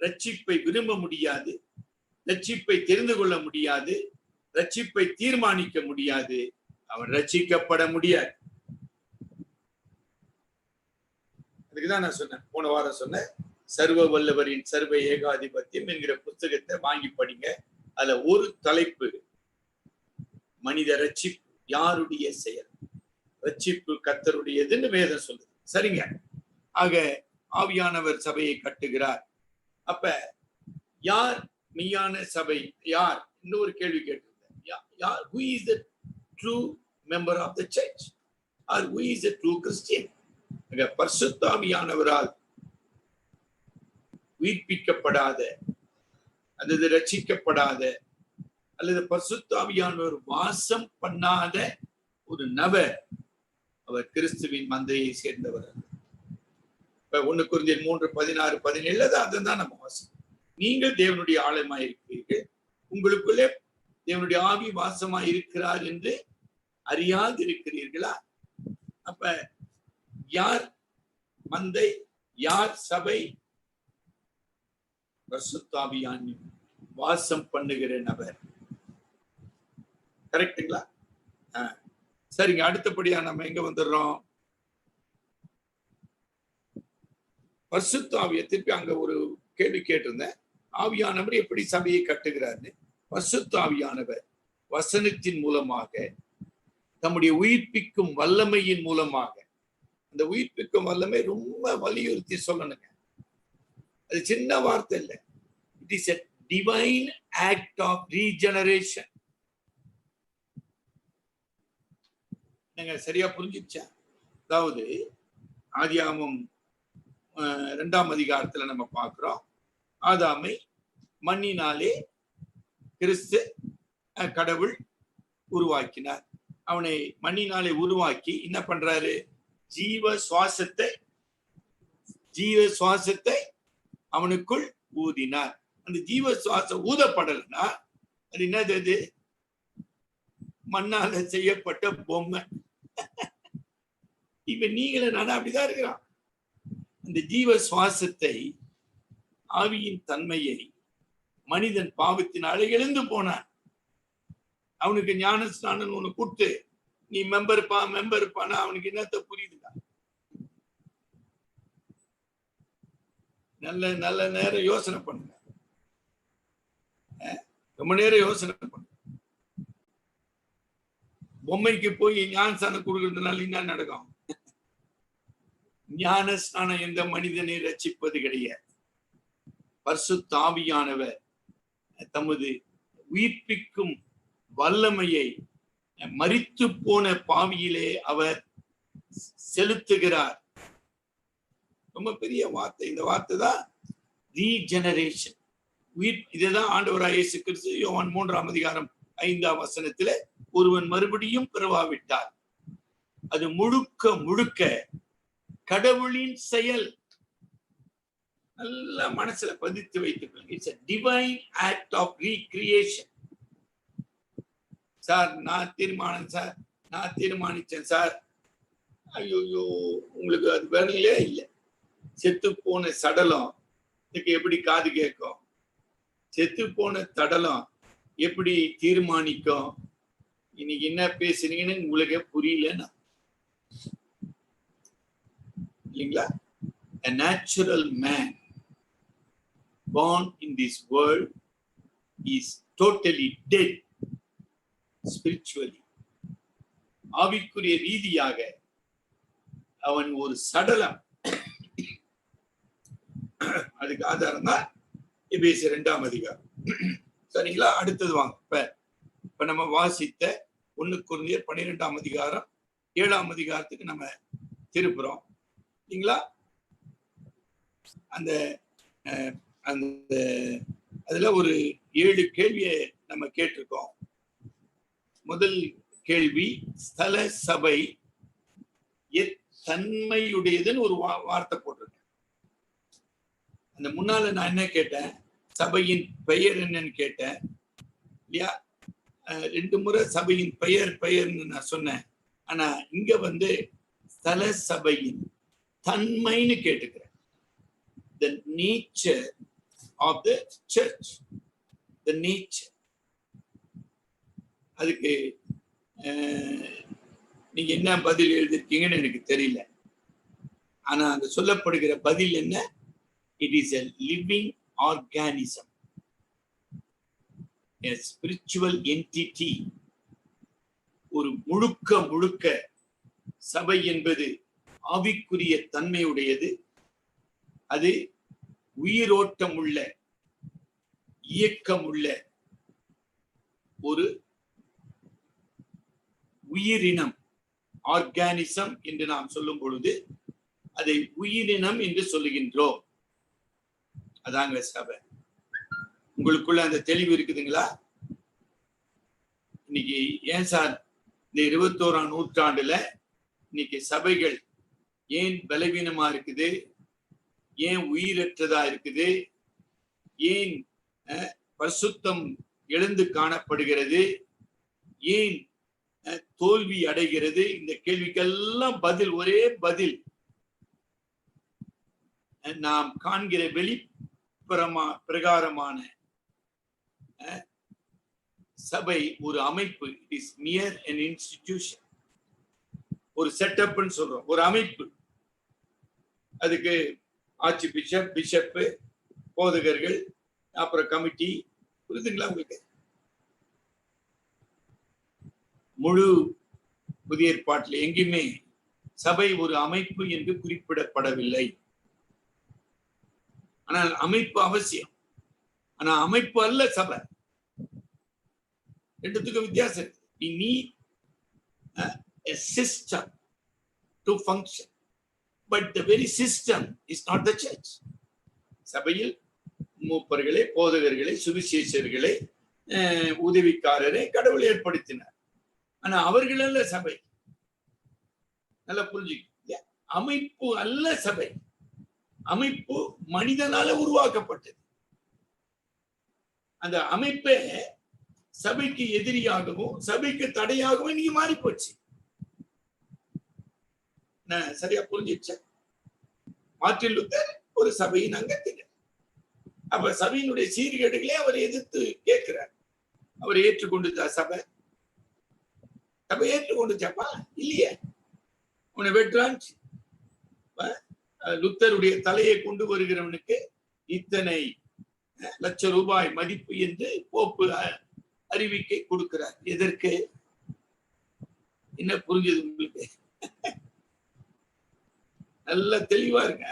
ரட்சிப்பை விரும்ப முடியாது, ரட்சிப்பை தெரிந்து கொள்ள முடியாது, ரட்சிப்பை தீர்மானிக்க முடியாது, அவன் ரட்சிக்கப்பட முடியாது. அதுக்குதான் நான் சொன்னேன், போன வாரம் சொன்னேன், சர்வ வல்லவரின் சர்வ ஏகாதிபத்தியம் என்கிற புத்தகத்தை வாங்கி படிங்க. அதுல ஒரு தலைப்பு, மனித ரட்சிப்பு யாருடைய செயல்? ரட்சிப்பு கர்த்தருடையதுன்னு வேதம் சொல்லுது. சரிங்க. ஆக ஆவியானவர் சபையை கட்டுகிறார். அப்ப யார் மெய்யான சபை? யார்? இன்னொரு கேள்வி கேட்டிருந்தேன். யார்? Who is the true member of the church? Or who is the true Christian? பரிசுத்த ஆவியானவரால் உயிர்ப்பிக்கப்படாத அல்லது ரட்சிக்கப்படாத அல்லது பரிசுத்த ஆவியானவர் வாசம் பண்ணாத ஒரு நபர், அவர் கிறிஸ்துவின் மந்தையை சேர்ந்தவர். இப்ப 1 கொரிந்தியர் 3:16-17 அதுதான் நம்ம வாசம். நீங்கள் தேவனுடைய ஆலயமாய் இருக்கிறீர்கள், உங்களுக்குள்ளே தேவனுடைய ஆவி வாசமாய் இருக்கிறார் என்று அறியாது இருக்கிறீர்களா? அப்ப யார் மந்தை, யார் சபை? பரிசுத்த ஆவியானவர் வாசம் பண்ணுகிற நபர். கரெக்டுங்களா? சரிங்க. அடுத்தபடியா நம்ம எங்க வந்துடுறோம்? பரிசுத்த ஆவியை திருப்பி அங்க ஒரு கேள்வி கேட்டிருந்தேன். ஆவியானவர் எப்படி சபையை கட்டுகிறார்னு. பரிசுத்த ஆவியானவர் வசனத்தின் மூலமாக, தம்முடைய உயிர்ப்பிக்கும் வல்லமையின் மூலமாக, அந்த உயிர்ப்பிக்கும் வல்லமை ரொம்ப வலியுறுத்தி சொல்லணுங்க. அது சின்ன வார்த்தை இல்லை. It is a divine act of regeneration. நீங்க சரியா புரிஞ்சிச்சா? அதாவது ஆதியாகமம் 2ஆம் அதிகாரத்துல நம்ம பார்க்கிறோம், ஆதாமை மண்ணினாலே கிறிஸ்து கடவுள் உருவாக்கினார். அவனை மண்ணினாலே உருவாக்கி என்ன பண்றாரு? ஜீவ சுவாசத்தை அவனுக்குள் ஊதினார். அந்த ஜீவ சுவாசம் ஊதப்படலைன்னா அது என்னது? அது மண்ணால செய்யப்பட்ட பொம்மை. இப்ப நீங்களும் நானும் அப்படிதான் இருக்கிறோம். அந்த ஜீவ சுவாசத்தை, ஆவியின் தன்மையை மனிதன் பாவத்தினாலே எழுந்து போனான். அவனுக்கு ஞான ஸ்நானம் ஒண்ணு கொடுத்து நீ மெம்பர்ப்பானா அவனுக்கு என்னத்த புரியுதுடா? நல்ல நல்ல நேரம் யோசனை பண்ணுங்க. ரொம்ப நேரம் யோசனை பண்ணுங்க. பொம்மைக்கு போய் ஞானஸ்தானம் கொடுக்கறதுனால என்ன நடக்கும்? ஞான ஸ்நானம் எந்த மனிதனை ரட்சிப்பது கிடையாது. பரிசுத்த ஆவியானவர் தமது உயிர்ப்பிக்கும் வல்லமையை மரித்து போன பாவியிலே அவர் செலுத்துகிறார். ரொம்ப பெரிய வார்த்தை. இந்த வார்த்தை தான் ரீஜெனரேஷன், உயிர். இதுதான் ஆண்டவராகிய இயேசு கிறிஸ்து யோவான் 3ஆம் அதிகாரம் 5ஆம் வசனத்துல ஒருவன் மறுபடியும் பிறவாவிட்டார். அது முழுக்க முழுக்க கடவுளின் செயல். நல்ல மனசுல பதித்து வைத்துக் கொள்ளுங்க. It's a divine act of recreation. Sir நான் தீர்மானிச்சேன் சார். ஐயோ, உங்களுக்கு அது வேலையிலே இல்லை. செத்து போன சடலம் இதுக்கு எப்படி காது கேட்கும்? செத்து போன தடலம் எப்படி தீர்மானிக்கும்? இன்னைக்கு என்ன பேசுறீங்கன்னு உங்களுக்கு புரியலன்னா இல்லைங்களா? A natural man born in this world is totally dead spiritually. ஆவிக்குரிய ரீதியாக அவன் ஒரு சடலம். அதுக்கு ஆதாரம் தான் எபேசியர் 2ஆம் அதிகாரம். சரிங்களா? அடுத்தது வாங்க. இப்ப நம்ம வாசித்த 1 கொரிந்தியர் 12ஆம் அதிகாரம் 7ஆம் அதிகாரத்துக்கு நம்ம திருப்புறோம் இல்லைங்களா? அந்த அந்த அதுல ஒரு 7 கேள்வியை நம்ம கேட்டிருக்கோம். முதல் கேள்வி, ஸ்தல சபை தன்மையுடையதுன்னு ஒரு வார்த்தை போட்டிருக்கேன். அந்த முன்னால நான் என்ன கேட்டேன்? சபையின் பெயர் என்னன்னு கேட்டேன் இல்லையா? 2 முறை சபையின் பெயர்னு நான் சொன்னேன். ஆனா இங்க ஸ்தல சபையின் தன்மைன்னு கேட்டுக்கிறேன். The nature of the church. The nature. அதுக்கு நீங்க என்ன பதில் எழுதிருக்கீங்கன்னு எனக்கு தெரியல. ஆனா அங்க சொல்லப்படுகிற பதில் என்ன? It is a living organism, a spiritual entity. ஒரு முழுக்க சபை என்பது ஆவிக்குரிய தன்மையுடையது. அது உயிரோட்டம் உள்ள, இயக்கம் உள்ள ஒரு உயிரினம், ஆர்கானிசம் என்று நாம் சொல்லும் பொழுது அதை உயிரினம் என்று சொல்லுகின்றோம். அதாங்க சபை. உங்களுக்குள்ள அந்த தெளிவு இருக்குதுங்களா? இன்னைக்கு ஏன் சார் இந்த 21ஆம் நூற்றாண்டுல இன்னைக்கு சபைகள் ஏன் பலவீனமா இருக்குது? ஏன் உயிரற்றதா இருக்குது? ஏன் பரிசுத்தம் எழுந்து காணப்படுகிறது? ஏன் தோல்வி அடைகிறது? இந்த கேள்விக்கெல்லாம் பதில், ஒரே பதில். நாம் காண்கிற பிரகாரமான சபை ஒரு அமைப்பு. It is near an institution. ஒரு செட்டப்னு சொல்றோம், ஒரு அமைப்பு. அதுக்கு ஆர்ச்சி பிஷப், போதகர்கள், அப்புறம் கமிட்டி. புரியுதுங்களா உங்களுக்கு? முழு புதிய ஏற்பாட்டில் எங்கேயுமே சபை ஒரு அமைப்பு என்று குறிப்பிடப்படவில்லை. ஆனால் அமைப்பு அவசியம். ஆனா அமைப்பு அல்ல சபை. ரெண்டுத்துக்கும் வித்தியாசம். We need a system to function, but the very system is not the church. சபையில் மூப்பர்களை, போதகர்களை, சுவிசேஷர்களை, உதவிக்காரரை கடவுள் ஏற்படுத்தினார். ஆனா அவர்கள் அல்ல சபை. நல்லா புரிஞ்சுக்க. அமைப்பு அல்ல சபை. அமைப்பு மனிதனால உருவாக்கப்பட்டது. அந்த அமைப்பை சபைக்கு எதிரியாகவும் சபைக்கு தடையாகவும் இன்னைக்கு மாறி போச்சு. சரியா புரிஞ்சிச்சா? மார்ட்டின் லூத்தர் ஒரு சபையின் அங்கத்தினர். அப்ப சபையினுடைய சீர்கேடுகளே அவர் எதிர்த்து கேட்கிறார். அவர் ஏற்றுக்கொண்டுச்சா சபை? சபை ஏற்றுக்கொண்டுச்சாப்பா? இல்லையே. உன்னை வெற்றான். லுத்தருடைய தலையை கொண்டு வருகிறவனுக்கு இத்தனை லட்சம் ரூபாய் மதிப்பு என்று போப்பு அறிவிக்கை கொடுக்கிறார். எதற்கு? என்ன புரிஞ்சது உங்களுக்கு? நல்ல தெளிவா இருங்க.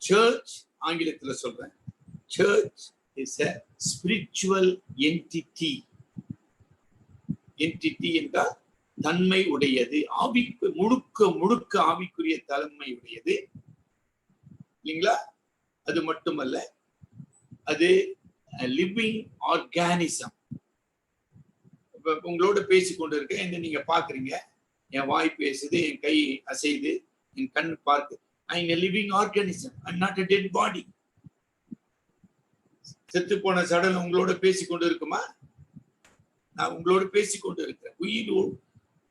சர்ச், ஆங்கிலத்துல சொல்றேன், search is a spiritual entity. Entity என்றால் தன்மை உடையது, ஆவிக்கு முழுக்க முழுக்க ஆவிக்குரிய தன்மை உடையது இல்லைங்களா? அது மட்டுமல்ல, அது லிவிங் ஆர்கானிசம். இப்ப உங்களோட பேசிக்கொண்டு இருக்க, என்ன நீங்க பாக்குறீங்க, என் வாய் பேசுது, என் கை அசைது, என் கண் பார்த்து. I am a living organism. I am not a dead body. செத்து போன சடலம் உங்களோட பேசிக்கொண்டு இருக்குமா? நான் உங்களோட பேசிக்கொண்டு இருக்கிறேன்.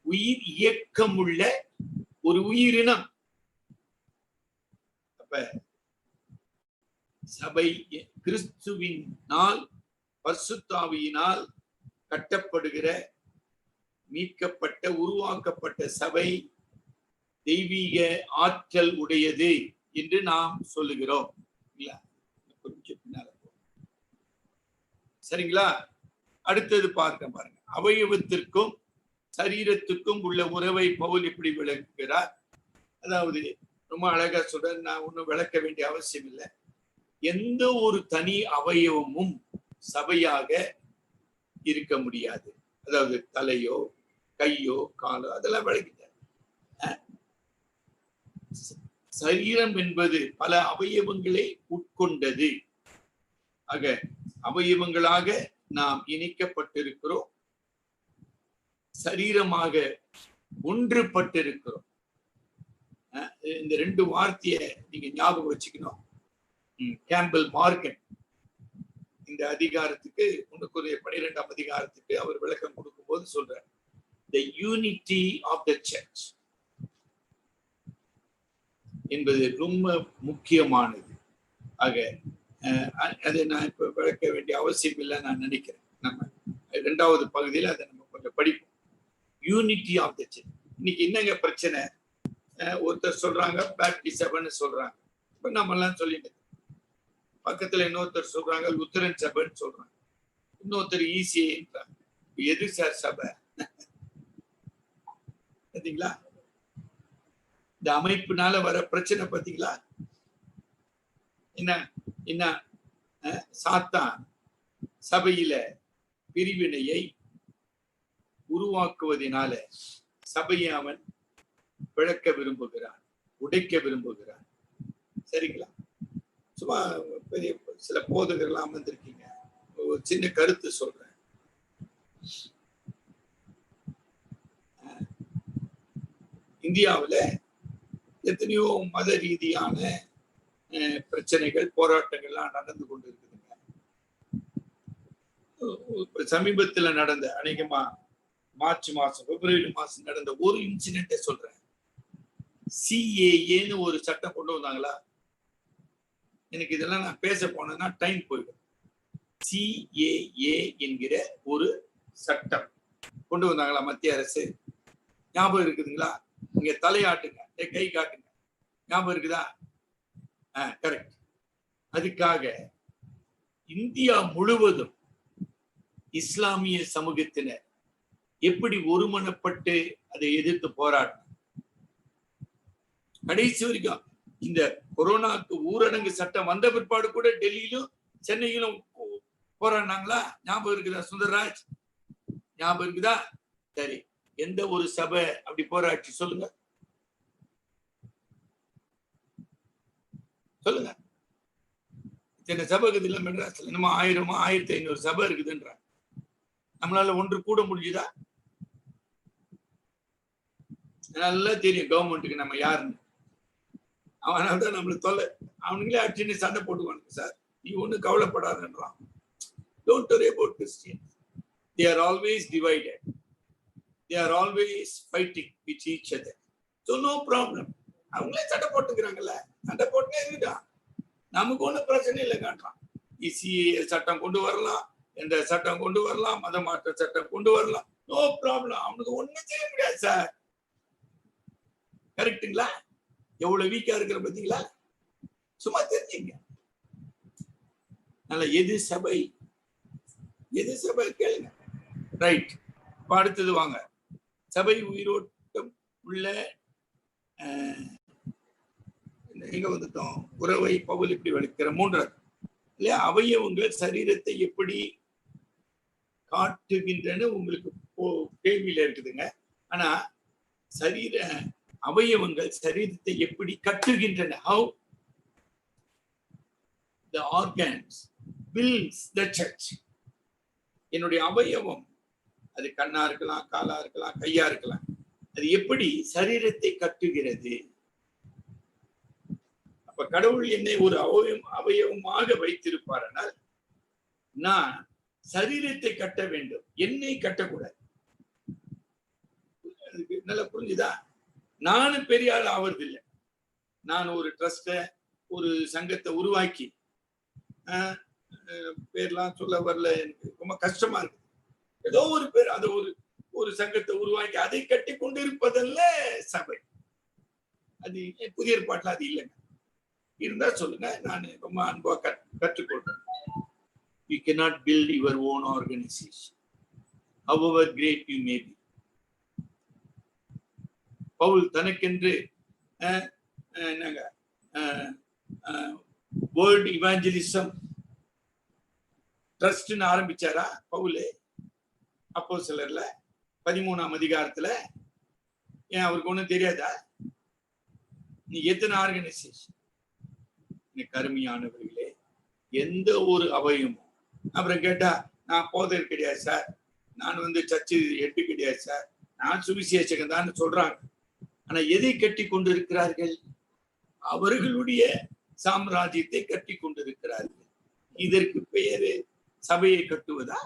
உயிர் இயக்கமுள்ள ஒரு உயிரினம். அப்ப சபை கிறிஸ்துவினால் பரிசுத்தாவியினால் கட்டப்படுகிற, மீட்கப்பட்ட, உருவாக்கப்பட்ட சபை தெய்வீக ஆற்றல் உடையது என்று நாம் சொல்லுகிறோம். சரிங்களா? அடுத்தது பாருங்க. அவயவத்திற்கும் சரீரத்துக்கும் உள்ள உறவை பவுல் இப்படி விளக்குகிறார். அதாவது ரொம்ப அழகா சொல்ற, நான் ஒன்னும் விளக்க வேண்டிய அவசியம் இல்லை. எந்த ஒரு தனி அவயவமும் சபையாக இருக்க முடியாது. அதாவது தலையோ கையோ காலோ அதெல்லாம் விளக்கிட்டார். சரீரம் என்பது பல அவயவங்களை உட்கொண்டது. ஆக அவயவங்களாக நாம் இணைக்கப்பட்டிருக்கிறோம், சரீரமாக ஒன்றுபட்டிருக்கிறோம். இந்த ரெண்டு வார்த்தையை நீங்க ஞாபகம் வச்சுக்கணும். கேம்பல் மார்கன் இந்த அதிகாரத்துக்கு, 12ஆம் அதிகாரத்துக்கு அவர் விளக்கம் கொடுக்கும் போது சொல்றார், the unity of the church என்பது ரொம்ப முக்கியமானது. ஆக அதை நான் இப்ப விளக்க வேண்டிய அவசியம் இல்லை நான் நினைக்கிறேன். நம்ம 2வது பகுதியில் அதை நம்ம கொஞ்சம் படிப்போம். Unity of the church. இன்னைக்கு என்னங்க பிரச்சனை? ஒருத்தர் சொல்றாங்க பேப்டிசம்னு சொல்றாங்க. இப்ப நம்ம எல்லாம் சொல்லிட்டு, பக்கத்துல இன்னொருத்தர் சொல்றாங்க லுத்தரன் சபைன்னு சொல்றாங்க, இன்னொருத்தர் ஈசிஏன்றாங்க. எது சார் சபை? பார்த்தீங்களா? இந்த அமைப்பினால வர பிரச்சனை பார்த்தீங்களா? என்ன சாத்தான் சபையில பிரிவினையை உருவாக்குவதனால சபையை அவன் விளக்க விரும்புகிறான், உடைக்க விரும்புகிறான். சரிங்களா? சும்மா பெரிய சில போதகர்கள் அமர்ந்திருக்கீங்க, ஒரு சின்ன கருத்து சொல்றேன். இந்தியாவில் எத்தனையோ மத ரீதியான பிரச்சனைகள், போராட்டங்கள்லாம் நடந்து கொண்டு இருக்குதுங்க. சமீபத்துல நடந்த, அநேகமா மார்ச் மாசம் பிப்ரவரி மாசம் நடந்த ஒரு இன்சிடென்ட்டை சொல்றேன். CAAன்னு ஒரு சட்டம் கொண்டு வந்தாங்களா? எனக்கு இதெல்லாம் நான் பேச போனேன்னா டைம் போயிடும். CAA என்கிற ஒரு சட்டம் கொண்டு வந்தாங்களா மத்திய அரசு? ஞாபகம் இருக்குதுங்களா? நீங்க தலையாட்டுங்க, கை காட்டுங்க. ஞாபகம் இருக்குதா? கரெக்ட். அதுக்காக இந்தியா முழுவதும் இஸ்லாமிய சமூகத்தினர் எப்படி ஒருமனப்பட்டு அதை எதிர்த்து போராடினார். கடைசி வரைக்கும் இந்த கொரோனாக்கு ஊரடங்கு சட்டம் வந்த பிற்பாடு கூட டெல்லியிலும் சென்னையிலும் போராடினாங்களா? ஞாபகம் இருக்குதா சுந்தர்ராஜ்? ஞாபகம் இருக்குதா? சரி, எந்த ஒரு சபை அப்படி போராட்சி சொல்லுங்க, சொல்லுங்க. இத்தனை சபை இருக்குது இல்ல மெட்ராஸ்ல, நம்ம 1000 1500 சபை இருக்குதுன்ற, நம்மளால ஒன்று கூட முடிஞ்சுதா? நல்லா தெரியும் கவர்மெண்ட்டுக்கு நம்ம யாருன்னு. அவனால்தான் நம்மளுக்கு தொல்லை. அவனுங்களே அடிச்சுன்னு சண்டை போட்டுவானுங்க சார். நீ ஒண்ணு கவலைப்படாதன்றான். Don't worry about Christians. They are always divided. They are always fighting with each other. So no problem. அவங்களே சண்டை போட்டுக்கிறாங்கல்ல, சண்டை போட்டே இருக்குதான், நமக்கு ஒண்ணும் பிரச்சனை இல்லை காட்டுறான். இசிஏ சட்டம் கொண்டு வரலாம், எந்த சட்டம் கொண்டு வரலாம், மத மாற்ற சட்டம் கொண்டு வரலாம், நோ ப்ராப்ளம். அவனுக்கு ஒண்ணும் செய்ய முடியாது சார். கரெக்டுங்களா? எவ்வளவு வீக்கா இருக்கிற பாத்தீங்களா? சும்மா தெரிஞ்சுங்க. நல்ல எது சபை கேளுங்க. ரைட், அடுத்தது வாங்க. சபை உயிரோட்டம் உள்ள எங்க வந்துட்டோம்? உறவை பவுல் இப்படி வளர்க்கிற மூன்றாவது இல்லையா? அவயவங்கள் சரீரத்தை எப்படி காட்டுகின்றன உங்களுக்கு கேள்வியில இருக்குதுங்க. ஆனா அவயவங்கள் சரீரத்தை எப்படி கட்டுகின்றன? How the organs builds the church. என்னுடைய அவயவம், அது கண்ணா இருக்கலாம், காலா இருக்கலாம், கையா இருக்கலாம், அது எப்படி சரீரத்தை கட்டுகிறது? அப்ப கடவுள் என்னை ஒரு அவயவமாக வைத்திருப்பாரனால் நான் சரீரத்தை கட்ட வேண்டும், என்னை கட்டக்கூடாது. நல்லா புரிஞ்சுதா? நானும் பெரிய ஆள் ஆவறது இல்லை. நான் ஒரு ட்ரஸ்ட, ஒரு சங்கத்தை உருவாக்கி, பேர்லாம் சொல்ல வரல, எனக்கு ரொம்ப கஷ்டமா இருக்கு. ஏதோ ஒரு பேர், அதை ஒரு சங்கத்தை உருவாக்கி அதை கட்டி கொண்டு இருப்பதல்ல சபை. அது புதிய ஏற்பாட்டுல அது இல்லைங்க. இருந்தா சொல்லுங்க, நான் ரொம்ப அன்பா கற்றுக்கொள்றேன். You cannot build your own organization, however great you may be. Pavul தனக்கென்று வேர்ல்ட் இவாஞ்சலிசம் ட்ரஸ்ட்னு ஆரம்பிச்சாரா பவுல்? அப்போஸ்தலர்ல 13ஆம் அதிகாரத்துல. ஏன் அவருக்கு ஒண்ணும் தெரியாதா? நீ எத்தனை ஆர்கனைசேஷன்? கருமையானவர்களே, எந்த ஒரு அவயமும். அப்புறம் கேட்டா, நான் போதர் கிடையாது சார், நான் சர்ச்சு எட்டு கிடையாது சார், நான் சுவிசேஷகன் தான் சொல்றாங்க. ஆனா எதை கட்டி கொண்டிருக்கிறார்கள்? அவர்களுடைய சாம்ராஜ்யத்தை கட்டி கொண்டிருக்கிறார்கள். இதற்கு பெயரு சபையை கட்டுவதா?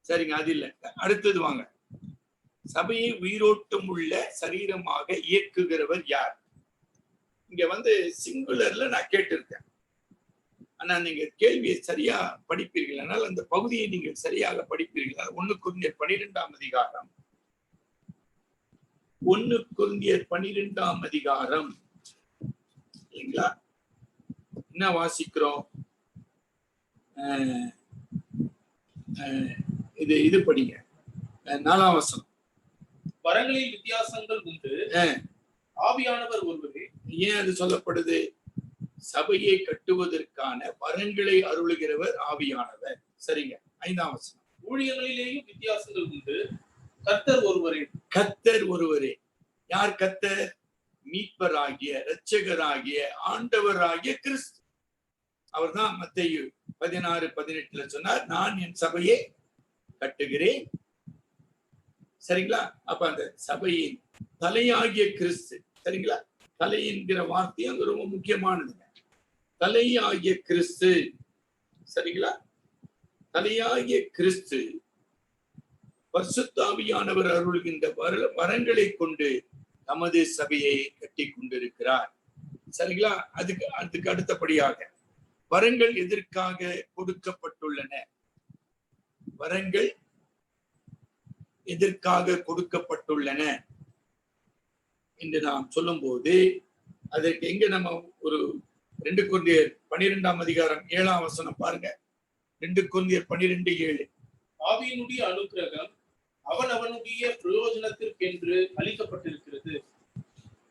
சரிங்க, அது இல்லை. அடுத்தது வாங்க. சபையை உயிரோட்டம் உள்ள சரீரமாக இயக்குகிறவர் யார்? இங்க சிங்குலர்ல நான் கேட்டிருக்கேன். ஆனா நீங்க கேள்வியை சரியா படிப்பீர்கள், ஆனால் அந்த பகுதியை நீங்கள் சரியாக படிப்பீர்கள். 1 கொரிந்தியர் 12ஆம் அதிகாரம், 1 கொரிந்தியர் 12ஆம் அதிகாரம் இல்லைங்களா? என்ன வாசிக்கிறோம்? இது படிங்க, 4ஆம் வசனம். வரங்களில் வித்தியாசங்கள் உண்டு, ஆவியானவர் ஒருவரே. ஏன் அது சொல்லப்படுது? சபையை கட்டுவதற்கான வரங்களை அருளுகிறவர் ஆவியானவர். சரிங்க, 5ஆம் வசனம். ஊழியங்களிலேயும் வித்தியாசங்கள் உண்டு, கர்த்தர் ஒருவரே. கர்த்தர் ஒருவரே. யார் கர்த்தர்? மீட்பராகிய, இரட்சகராகிய, ஆண்டவராகிய கிறிஸ்து. அவர்தான் மத்தேயு 16:18 சொன்னார், நான் என் சபையை கட்டுகிறேன். சரிங்களா? அப்ப அந்த சபையின் தலையாகிய கிறிஸ்து. சரிங்களா? தலை என்கிற வார்த்தை அங்க ரொம்ப முக்கியமானதுங்க. தலையாகிய கிறிஸ்து. சரிங்களா? தலையாகிய கிறிஸ்து பரிசுத்த ஆவியானவர் அருள்கின்ற வரங்களை கொண்டு நமது சபையை கட்டி கொண்டிருக்கிறார். சரிங்களா? அதுக்கு அடுத்தபடியாக வரங்கள் எதற்காக கொடுக்கப்பட்டுள்ளன? வரங்கள் எதற்காக கொடுக்கப்பட்டுள்ளன என்று நாம் சொல்லும் போது, அதற்கு எங்க நம்ம ஒரு 2 கொரிந்தியர் 12ஆம் அதிகாரம் 7ஆம் வசனம் பாருங்க. 2 கொரிந்தியர் 12:7. ஆவியினுடைய அனுக்கிரகம் அவனவனுடைய பிரயோஜனத்திற்கென்று அளிக்கப்பட்டிருக்கிறது.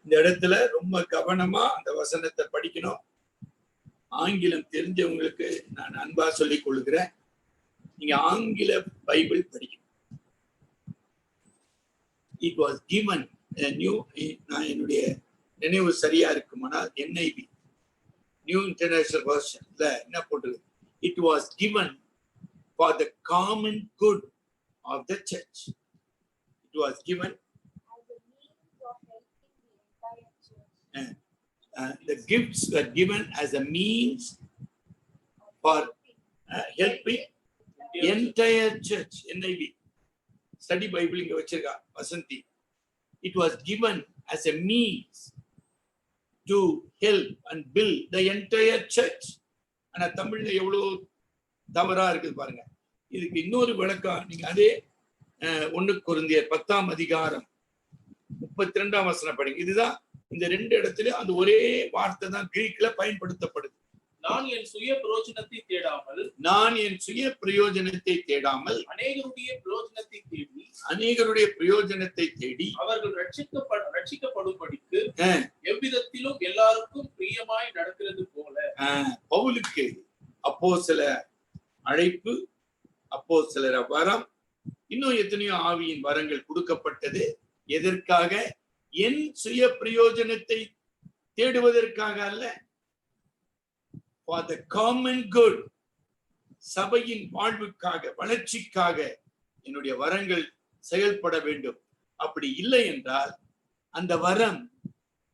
இந்த இடத்துல ரொம்ப கவனமா அந்த வசனத்தை படிக்கணும். ஆங்கிலம் தெரிஞ்சவங்களுக்கு நான் அன்பா சொல்லிக் கொள்கிறேன், நீங்க ஆங்கில பைபிள் படிக்கணும். It was given a new, நான் என்னுடைய நினைவு சரியா இருக்குமானால் NIV, நியூ இன்டர்நேஷனல் வெர்ஷன்ல என்ன போட்டிருக்கு? It was given for the common good of the church. It was given as a means of helping the entire church. The gifts were given as a means for helping entire church. NIV study Bible இங்க வச்சிருக்கா Vasanthi. It was given as a means to help and build the entire church. ஆனா தமிழ்ல எவ்வளவு தவறா இருக்குது பாருங்க. இதுக்கு இன்னொரு விளக்கம் நீங்க அதே 1 கொரிந்தியர் 10ஆம் அதிகாரம் 32ஆம் வசனம் படிங்க. இதுதான் இந்த 2 இடத்துல அந்த ஒரே வார்த்தை தான் கிரீக்ல பயன்படுத்தப்படுது. நான் என் சுய பிரயோஜனத்தை தேடாமல் அநேகருடைய பிரயோஜனத்தை தேடி அவர்கள் ரட்சிக்கப்படும்படிக்கு எவ்விதத்திலும் எல்லாருக்கும் பிரியமாய் நடக்கிறது போல. பவுலுக்கு அப்போஸ்தலர் அழைப்பு, அப்போஸ்தலர் வரம், இன்னும் எத்தனையோ ஆவியின் வரங்கள் கொடுக்கப்பட்டது. எதற்காக? என் சுய பிரயோஜனத்தை தேடுவதற்காக அல்ல, for the common good, சபையின் வாழ்வுக்காக, வளர்ச்சிக்காக என்னுடைய வரங்கள் செயல்பட வேண்டும். அப்படி இல்லை என்றால் அந்த வரம்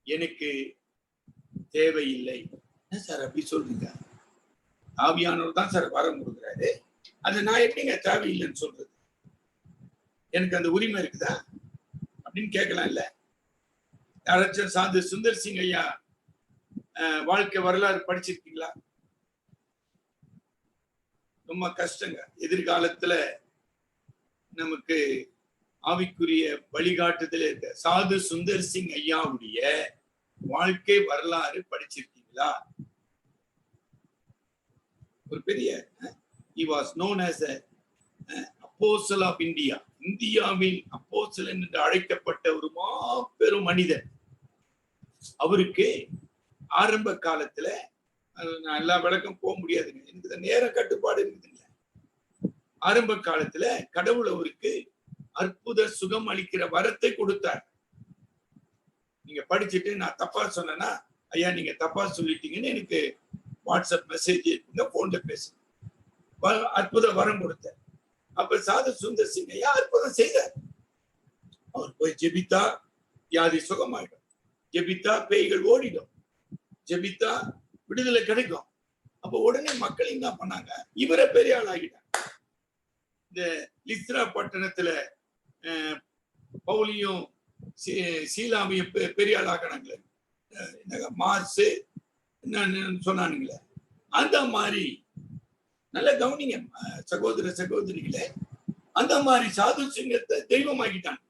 எனக்கு தேவையில்லை. என்ன சார் அப்படி சொல்றீங்க? ஆவியானவர் தான் சார் வரம் கொடுக்குறாரு, அதை நான் எப்படிங்க தேவையில்லைன்னு சொல்றது? எனக்கு அந்த உரிமை இருக்குதா அப்படின்னு கேட்கலாம் இல்ல? யாராச்சும் சாது சுந்தர் சிங் ஐயா வாழ்க்கை வரலாறு படிச்சிருக்கீங்களா? ரொம்ப கஷ்டங்க. எதிர்காலத்துல நமக்கு ஆவிக்குரிய வழிகாட்டுதல் இருக்க சாது சுந்தர் சிங் ஐயாவுடைய வாழ்க்கை வரலாறு படிச்சிருக்கீங்களா? ஒரு பெரிய he was known as a apostle of India. இந்தியாவின் அப்போஸ்தலன் என்று அழைக்கப்பட்ட ஒரு மாபெரும் மனிதர். அவருக்கு ஆரம்ப காலத்துல நான் எல்லா விளக்கம் போக முடியாதுங்க, எனக்கு நேர கட்டுப்பாடு இருக்குதுங்க. ஆரம்ப காலத்துல கடவுள் அவருக்கு அற்புத சுகம் அளிக்கிற வரத்தை கொடுத்தார். நீங்க படிச்சுட்டு நான் தப்பா சொன்னேன்னா, ஐயா நீங்க தப்பா சொல்லிட்டீங்கன்னு எனக்கு வாட்ஸ்அப் மெசேஜ் இருக்குங்க, போன்ல பேசுங்க. அற்புத வரம் கொடுத்தார். அப்ப சாது சுந்தர் சிங் ஐயா அற்புதம் செய்தார். அவர் போய் ஜெபித்தா வியாதி சுகமாயிடும், ஜெபித்தா பேய்கள் ஓடிடும், ஜெபித்தா விடுதலை கிடைக்கும். அப்ப உடனே மக்கள் என்ன பண்ணாங்க, இவரை பெரிய ஆள் ஆகிட்டாங்க. இந்த லிஸ்ரா பட்டணத்துல பவுலியும் சீலாவையும் பெரிய ஆள் ஆக்கினாங்களே, மார்ஸ் சொன்னானுங்களே, அந்த மாதிரி நல்ல கவனிங்க சகோதர சகோதரிகளே, அந்த மாதிரி சாது சிங்கத்தை தெய்வமாக்கிட்டாங்க.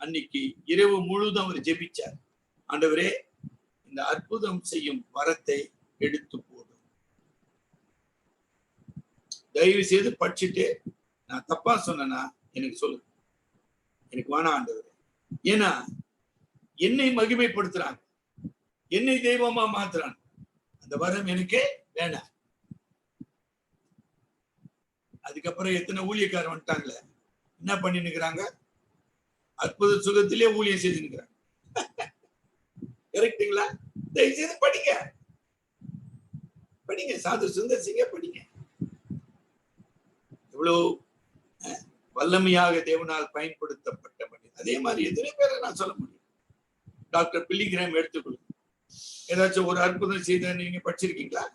அன்னைக்கு இரவு முழுதும் அவர் ஜெபிச்சார், ஆண்டவரே இந்த அற்புதம் செய்யும் வரத்தை எடுத்து போடும், தயவு செய்து படிச்சுட்டு நான் தப்பா சொன்னா எனக்கு சொல்லு, எனக்கு வேணாம் ஆண்டவரே. ஏன்னா என்னை மகிமைப்படுத்துறாங்க, என்னை தெய்வமா மாத்துறாங்க, அந்த வரம் எனக்கே வேணாம். அதுக்கப்புறம் எத்தனை ஊழியக்காரர் வந்துட்டாங்களே, என்ன பண்ணிருக்கிறாங்க, அற்புத சுகத்திலே ஊழியம் செய்து நிற்கிறாங்க. கரெக்டுங்களா? தயவுசெய்து படிங்க, படிங்க, சாது சுந்தர் சிங்க படிங்க. இவ்வளவு வல்லமையாக தேவனால் பயன்படுத்தப்பட்ட மனிதன். அதே மாதிரி எத்தனை பேரை நான் சொல்ல முடியும். டாக்டர் பில்லிகிராம் எடுத்துக்கொள்ளுங்க, ஏதாச்சும் ஒரு அற்புதம் செய்த நீங்க படிச்சிருக்கீங்களா?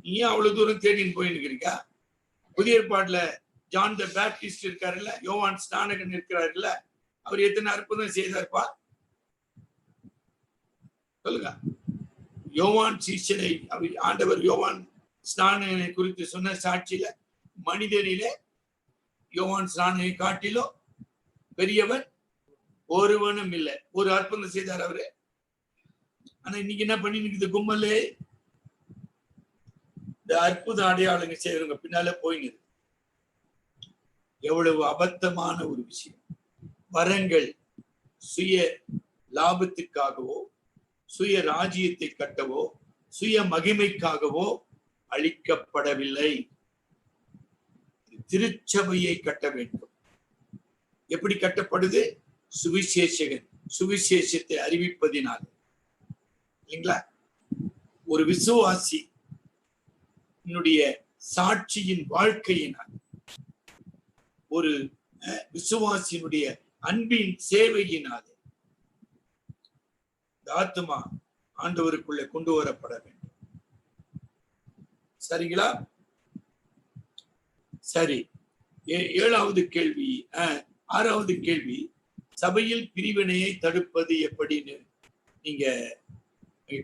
நீங்க அவ்வளவு தூரம் தேடின்னு போயிருக்கிறீங்க. புதிய ஏற்பாடுல ஜான் த பேப்டிஸ்ட் இருக்காருல்ல, யோவான் ஸ்நானகன் இருக்கிறாருல்ல, அவர் எத்தனை அற்புதம் செய்தார்ப்பா சொல்லுங்க. யோவான் சீஷனை ஆண்டவர் யோவான் ஸ்நானகனை குறித்து சொன்ன சாட்சியில, மனிதனிலே யோவான் ஸ்நானகனை காட்டிலும் பெரியவன் ஒருவனும் இல்லை. ஒரு அற்புதம் செய்தார் அவரு. ஆனா இன்னைக்கு என்ன பண்ணி நிக்குது கும்பலே, இந்த அற்புத அடையாளங்க செய்யறவங்க பின்னால போயிடுது. எவ்வளவு அபத்தமான ஒரு விஷயம். வரங்கள் சுய லாபத்துக்காகவோ, சுய ராஜ்யத்தை கட்டவோ, சுய மகிமைக்காகவோ அளிக்கப்படவில்லை. திருச்சபையை கட்ட வேண்டும். எப்படி கட்டப்படுது? சுவிசேஷகன் சுவிசேஷத்தை அறிவிப்பதினால் இல்லைங்களா? ஒரு விசுவாசி சாட்சியின் வாழ்க்கையினால், ஒரு விசுவாசியினுடைய அன்பின் சேவையினால் இந்த ஆத்துமா ஆண்டவருக்குள்ளே கொண்டு வரப்பட வேண்டும். சரிங்களா? சரி, ஏழாவது கேள்வி, ஆறாவது கேள்வி, சபையில் பிரிவினையை தடுப்பது எப்படின்னு நீங்க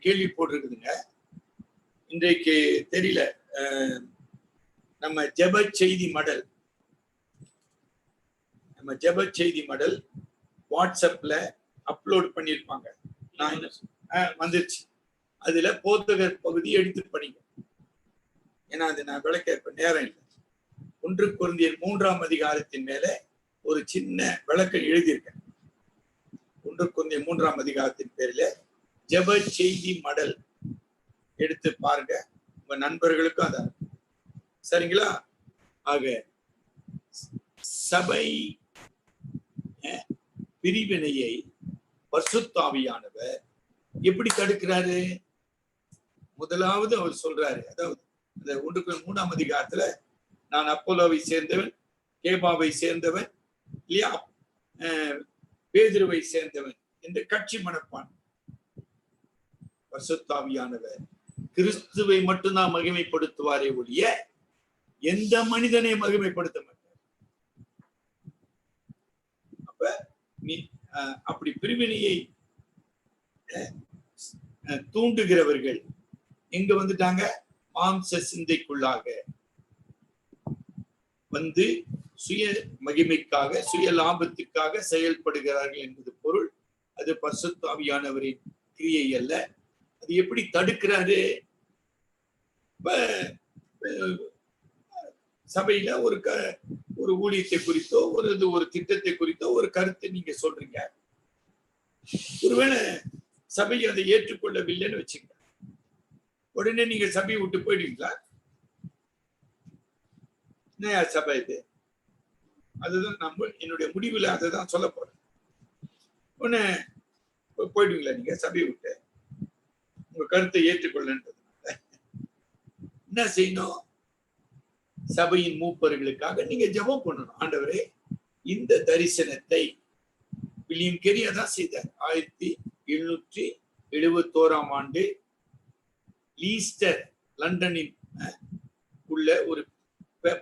கேள்வி போட்டிருக்குதுங்க. இன்றைக்கு தெரியல, நம்ம ஜெப செய்தி மடல் வாட்ஸ்அப்ல அப்லோட் பண்ணியிருப்பாங்க. வந்துருச்சு. அதுல போதகர் பகுதி எடுத்து படிங்க. ஏன்னா அது நான் விளக்க இப்ப நேரம் இல்லை. 1 கொரிந்தியர் 3ஆம் அதிகாரத்தின் மேல ஒரு சின்ன விளக்கம் எழுதியிருக்கேன். 1 கொரிந்தியர் 3ஆம் அதிகாரத்தின் பேர்ல ஜெப செய்தி மடல் எடுத்து பாருங்க. உங்க நண்பர்களுக்கும் அதான். சரிங்களா? ஆக சபை பிரிவினையை பரிசுத்த ஆவியானவர் எப்படி தடுக்கிறாரு? முதலாவது அவர் சொல்றாரு, அதாவது 1 கொரிந்தியர் 3ஆம் அதிகாரத்துல நான் அப்போலோவை சேர்ந்தவன், கேபாவை சேர்ந்தவன், இல்லையா, பேதுருவை சேர்ந்தவன் என்று கட்சி மனப்பான். பரிசுத்த ஆவியானவர் கிறிஸ்துவை மட்டும்தான் மகிமைப்படுத்துவாரே ஒழிய எந்த மனிதனை மகிமைப்படுத்த மாட்டார். அப்ப நீ அப்படி பிரிவினையை தூண்டுகிறவர்கள் எங்க வந்துட்டாங்க? மாம்ச சிந்தைக்குள்ளாக வந்து சுய மகிமைக்காக, சுய லாபத்துக்காக செயல்படுகிறார்கள் என்பது பொருள். அது பரிசுத்த ஆவியானவரின் கிரியை அல்ல. அது எப்படி தடுக்கிறாரு? சபையில ஒரு ஊழியத்தை குறித்தோ ஒரு திட்டத்தை குறித்தோ ஒரு கருத்தை நீங்க சொல்றீங்க. ஒருவேளை சபை அதை ஏற்றுக்கொள்ளவில்லைன்னு வச்சுங்க, உடனே நீங்க சபையை விட்டு போயிடுவீங்களா? என்ன சபை இது? அதுதான் என்னுடைய முடிவுல அதை தான் சொல்ல போறேன். உடனே போயிடுவீங்களா நீங்க சபையை விட்டு? உங்க கருத்தை ஏற்றுக்கொள்ளன்றதுனால என்ன செய்யணும்? சபையின் மூப்பர்களுக்காக நீங்க ஜெபம் பண்ணணும். ஆண்டவரே, இந்த தரிசனத்தை வில்லியம் கேரி அதான் செய்தார். 1771ஆம் ஆண்டு லீஸ்டர், லண்டனின் உள்ள ஒரு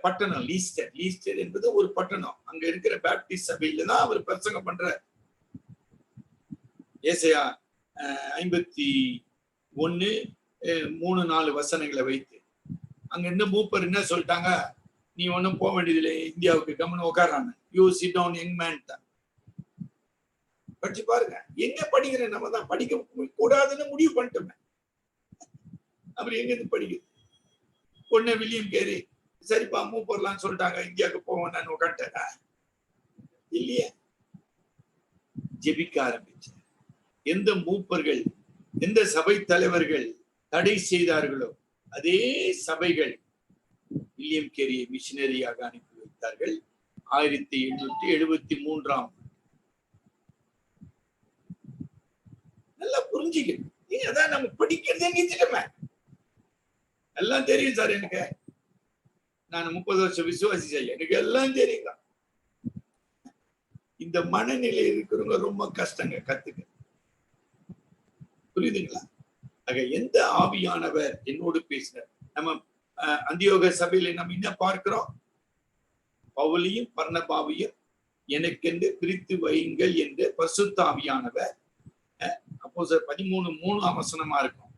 பட்டணம். லீஸ்டர் என்பது ஒரு பட்டணம். அங்க இருக்கிற பேப்டிஸ்ட் சபையில தான் அவர் பிரசங்கம் பண்றார். ஏசாயா 51:3-4 வசனங்களை வைத்து அங்க என்ன மூப்பர் என்ன சொல்லிட்டாங்க? நீ ஒன்னும் போக வேண்டியதில்லை இந்தியாவுக்கு, கம்முன்னு உட்காரான, you sit down young man தான். படிச்சு பாருங்க. எங்க படிக்கிறேன்? நம்ம தான் படிக்க கூடாதுன்னு முடிவு பண்ணிட்டோமே. அப்புறம் எங்க இருந்து படிக்குது? பொண்ணு வில்லியம் கேரி சரிப்பா மூப்பர்லாம் சொல்லிட்டாங்க, இந்தியாவுக்கு போவேன், நான் உட்காந்துட்டேன் இல்லையே. ஜெபிக்க ஆரம்பிச்சு. எந்த மூப்பர்கள், எந்த சபை தலைவர்கள் தடை செய்தார்களோ அதே சபைகள் வில்லியம் கேரியை மிஷினரியாக அனுப்பி வைத்தார்கள். 1873ஆம். நல்லா புரிஞ்சுக்கணும். அதான் நம்ம படிக்கிறதே நிறுத்திட்டோமே. எல்லாம் தெரியும் சார் எனக்கு, நான் 30 வருஷம் விசுவாசி செய்ய, எனக்கு எல்லாம் தெரியுங்க. இந்த மனநிலை இருக்கிறவங்க ரொம்ப கஷ்டங்க கத்துக்க. புரியுதுங்களா? ஆக எந்த ஆவியானவர் என்னோடு பேசினார்? நம்ம அந்தியோக சபையில நம்ம என்ன பார்க்கிறோம்? பவுலையும் பர்னபாவையும் எனக்கென்று பிரித்து வையுங்கள் என்று பரிசுத்த ஆவியானவர், அப்போஸ்தலர் 13:3ஆம் வசனமா இருக்கும்.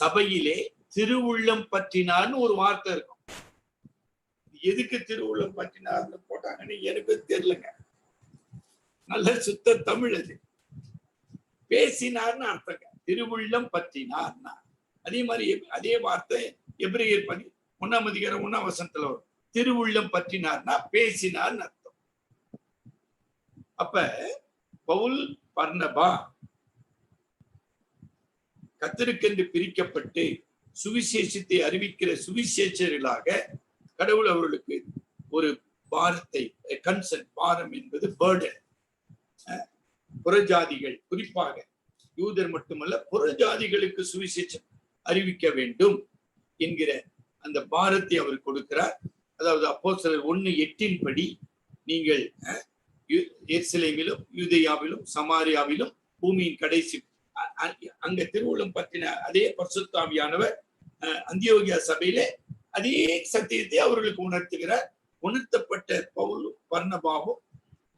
சபையிலே திருவுள்ளம் பற்றினார்னு ஒரு வார்த்தை இருக்கும். எதுக்கு திருவுள்ளம் பற்றினார்னு போட்டாங்கன்னு எனக்கு தெரியலங்க. நல்ல சுத்த தமிழ். அது பேசினார்னு அர்த்தங்க. திருவுள்ளம் பற்றினார்னா அதே மாதிரி அதே வார்த்தை எபிரேயர் 1ஆம் அதிகாரம் 1ஆம் வசனத்துல வரும். திருவுள்ளம் பற்றினார்னா பேசினார்னு அர்த்தம். அப்ப பவுல் பர்னபா கர்த்தருக்கென்று பிரிக்கப்பட்டு சுவிசேஷத்தை அறிவிக்கிற சுவிசேஷர்களாக கடவுள் அவர்களுக்கு ஒரு பாரத்தை, கன்சர்ன், பாரம் என்பது பர்டன், புறஜாதிகள், குறிப்பாக யூதர் மட்டுமல்ல புறஜாதிகளுக்கு சுவிசேஷம் அறிவிக்க வேண்டும் என்கிற அந்த பாரத்தை அவர் கொடுக்கிறார். அதாவது அப்போஸ்தலர் 1:8 படி நீங்கள் எருசலேமிலும் யூதேயாவிலும் சமாரியாவிலும் பூமியின் கடைசி, அங்க திருவுள்ளம் பற்றின அதே பரிசுத்த ஆவியானவர் அந்தியோகியா சபையிலே அதே சத்தியத்தை அவர்களுக்கு உணர்த்துகிறார். உணர்த்தப்பட்ட பவுல் பர்னபாவும்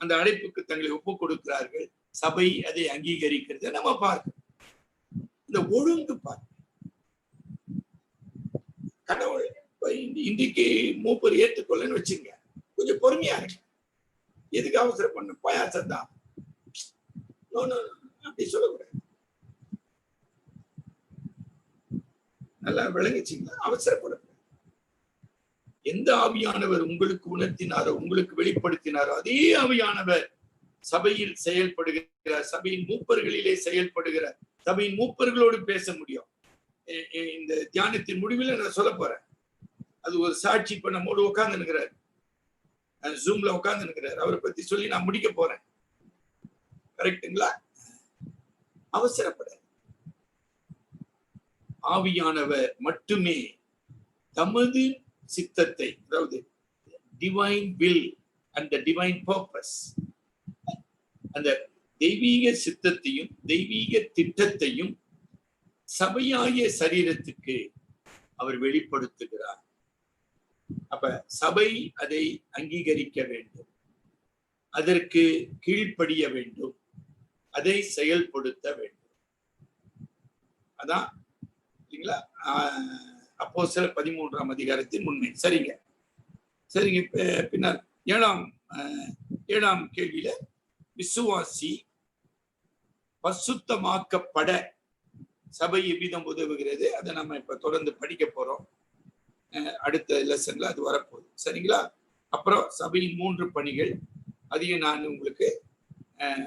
அந்த அழைப்புக்கு தங்களை ஒப்புக் கொடுக்கிறார்கள். சபை அதை அங்கீகரிக்கிறத நம்ம பார்க்கிறோம். இந்த ஒழுங்கு பார்க்க கடவுள் இன்றைக்கு மூப்பர் ஏற்றுக்கொள்ளன்னு வச்சுங்க, கொஞ்சம் பொறுமையா இருக்கு. எதுக்கு அவசரம் பண்ண பாயாசம் தான் அப்படி சொல்லக்கூடாது. நல்லா விளங்குச்சிங்களா? அவசரப்படக்கூடாது. எந்த ஆவியானவர் உங்களுக்கு உணர்த்தினாரோ, உங்களுக்கு வெளிப்படுத்தினாரோ, அதே ஆவியானவர் சபையில் செயல்படுகிறார். சபையின் மூப்பர்களிலே செயல்படுகிறார். சபையின் மூப்பர்களோடு பேச முடியும். இந்த தியானத்தின் முடிவில் நான் சொல்ல போறேன். அது ஒரு சாட்சி. இப்ப நம்மோடு உட்கார்ந்து இருக்கிறார், ஜூம்ல உட்கார்ந்து இருக்கிறார். அவரை பத்தி சொல்லி நான் முடிக்க போறேன். கரெக்டுங்களா? அவசரப்பட ஆவியானவர் மட்டுமே தமது சித்தத்தை, அதாவது divine will and divine purpose, அந்த தெய்வீக சித்தத்தையும் தெய்வீக திட்டத்தையும் சபையாகிய சரீரத்துக்கு அவர் வெளிப்படுத்துகிறார். அப்ப சபை அதை அங்கீகரிக்க வேண்டும், அதற்கு கீழ்ப்படிய வேண்டும், அதை செயல்படுத்த வேண்டும். அதான் இல்லைங்களா அப்போஸ்தலர் 13ஆம் அதிகாரத்தின் உண்மை. சரிங்க சரிங்க. பின்னர் ஏழாம் கேள்வியில விசுவாசி பசுத்தமாக்கப்பட சபை எவ்விதம் உதவுகிறது, அதை நம்ம இப்ப தொடர்ந்து படிக்க போறோம். அடுத்த லெசன்ல அது வரப்போகுது. சரிங்களா? அப்புறம் சபையின் 3 பணிகள், அதையும் நான் உங்களுக்கு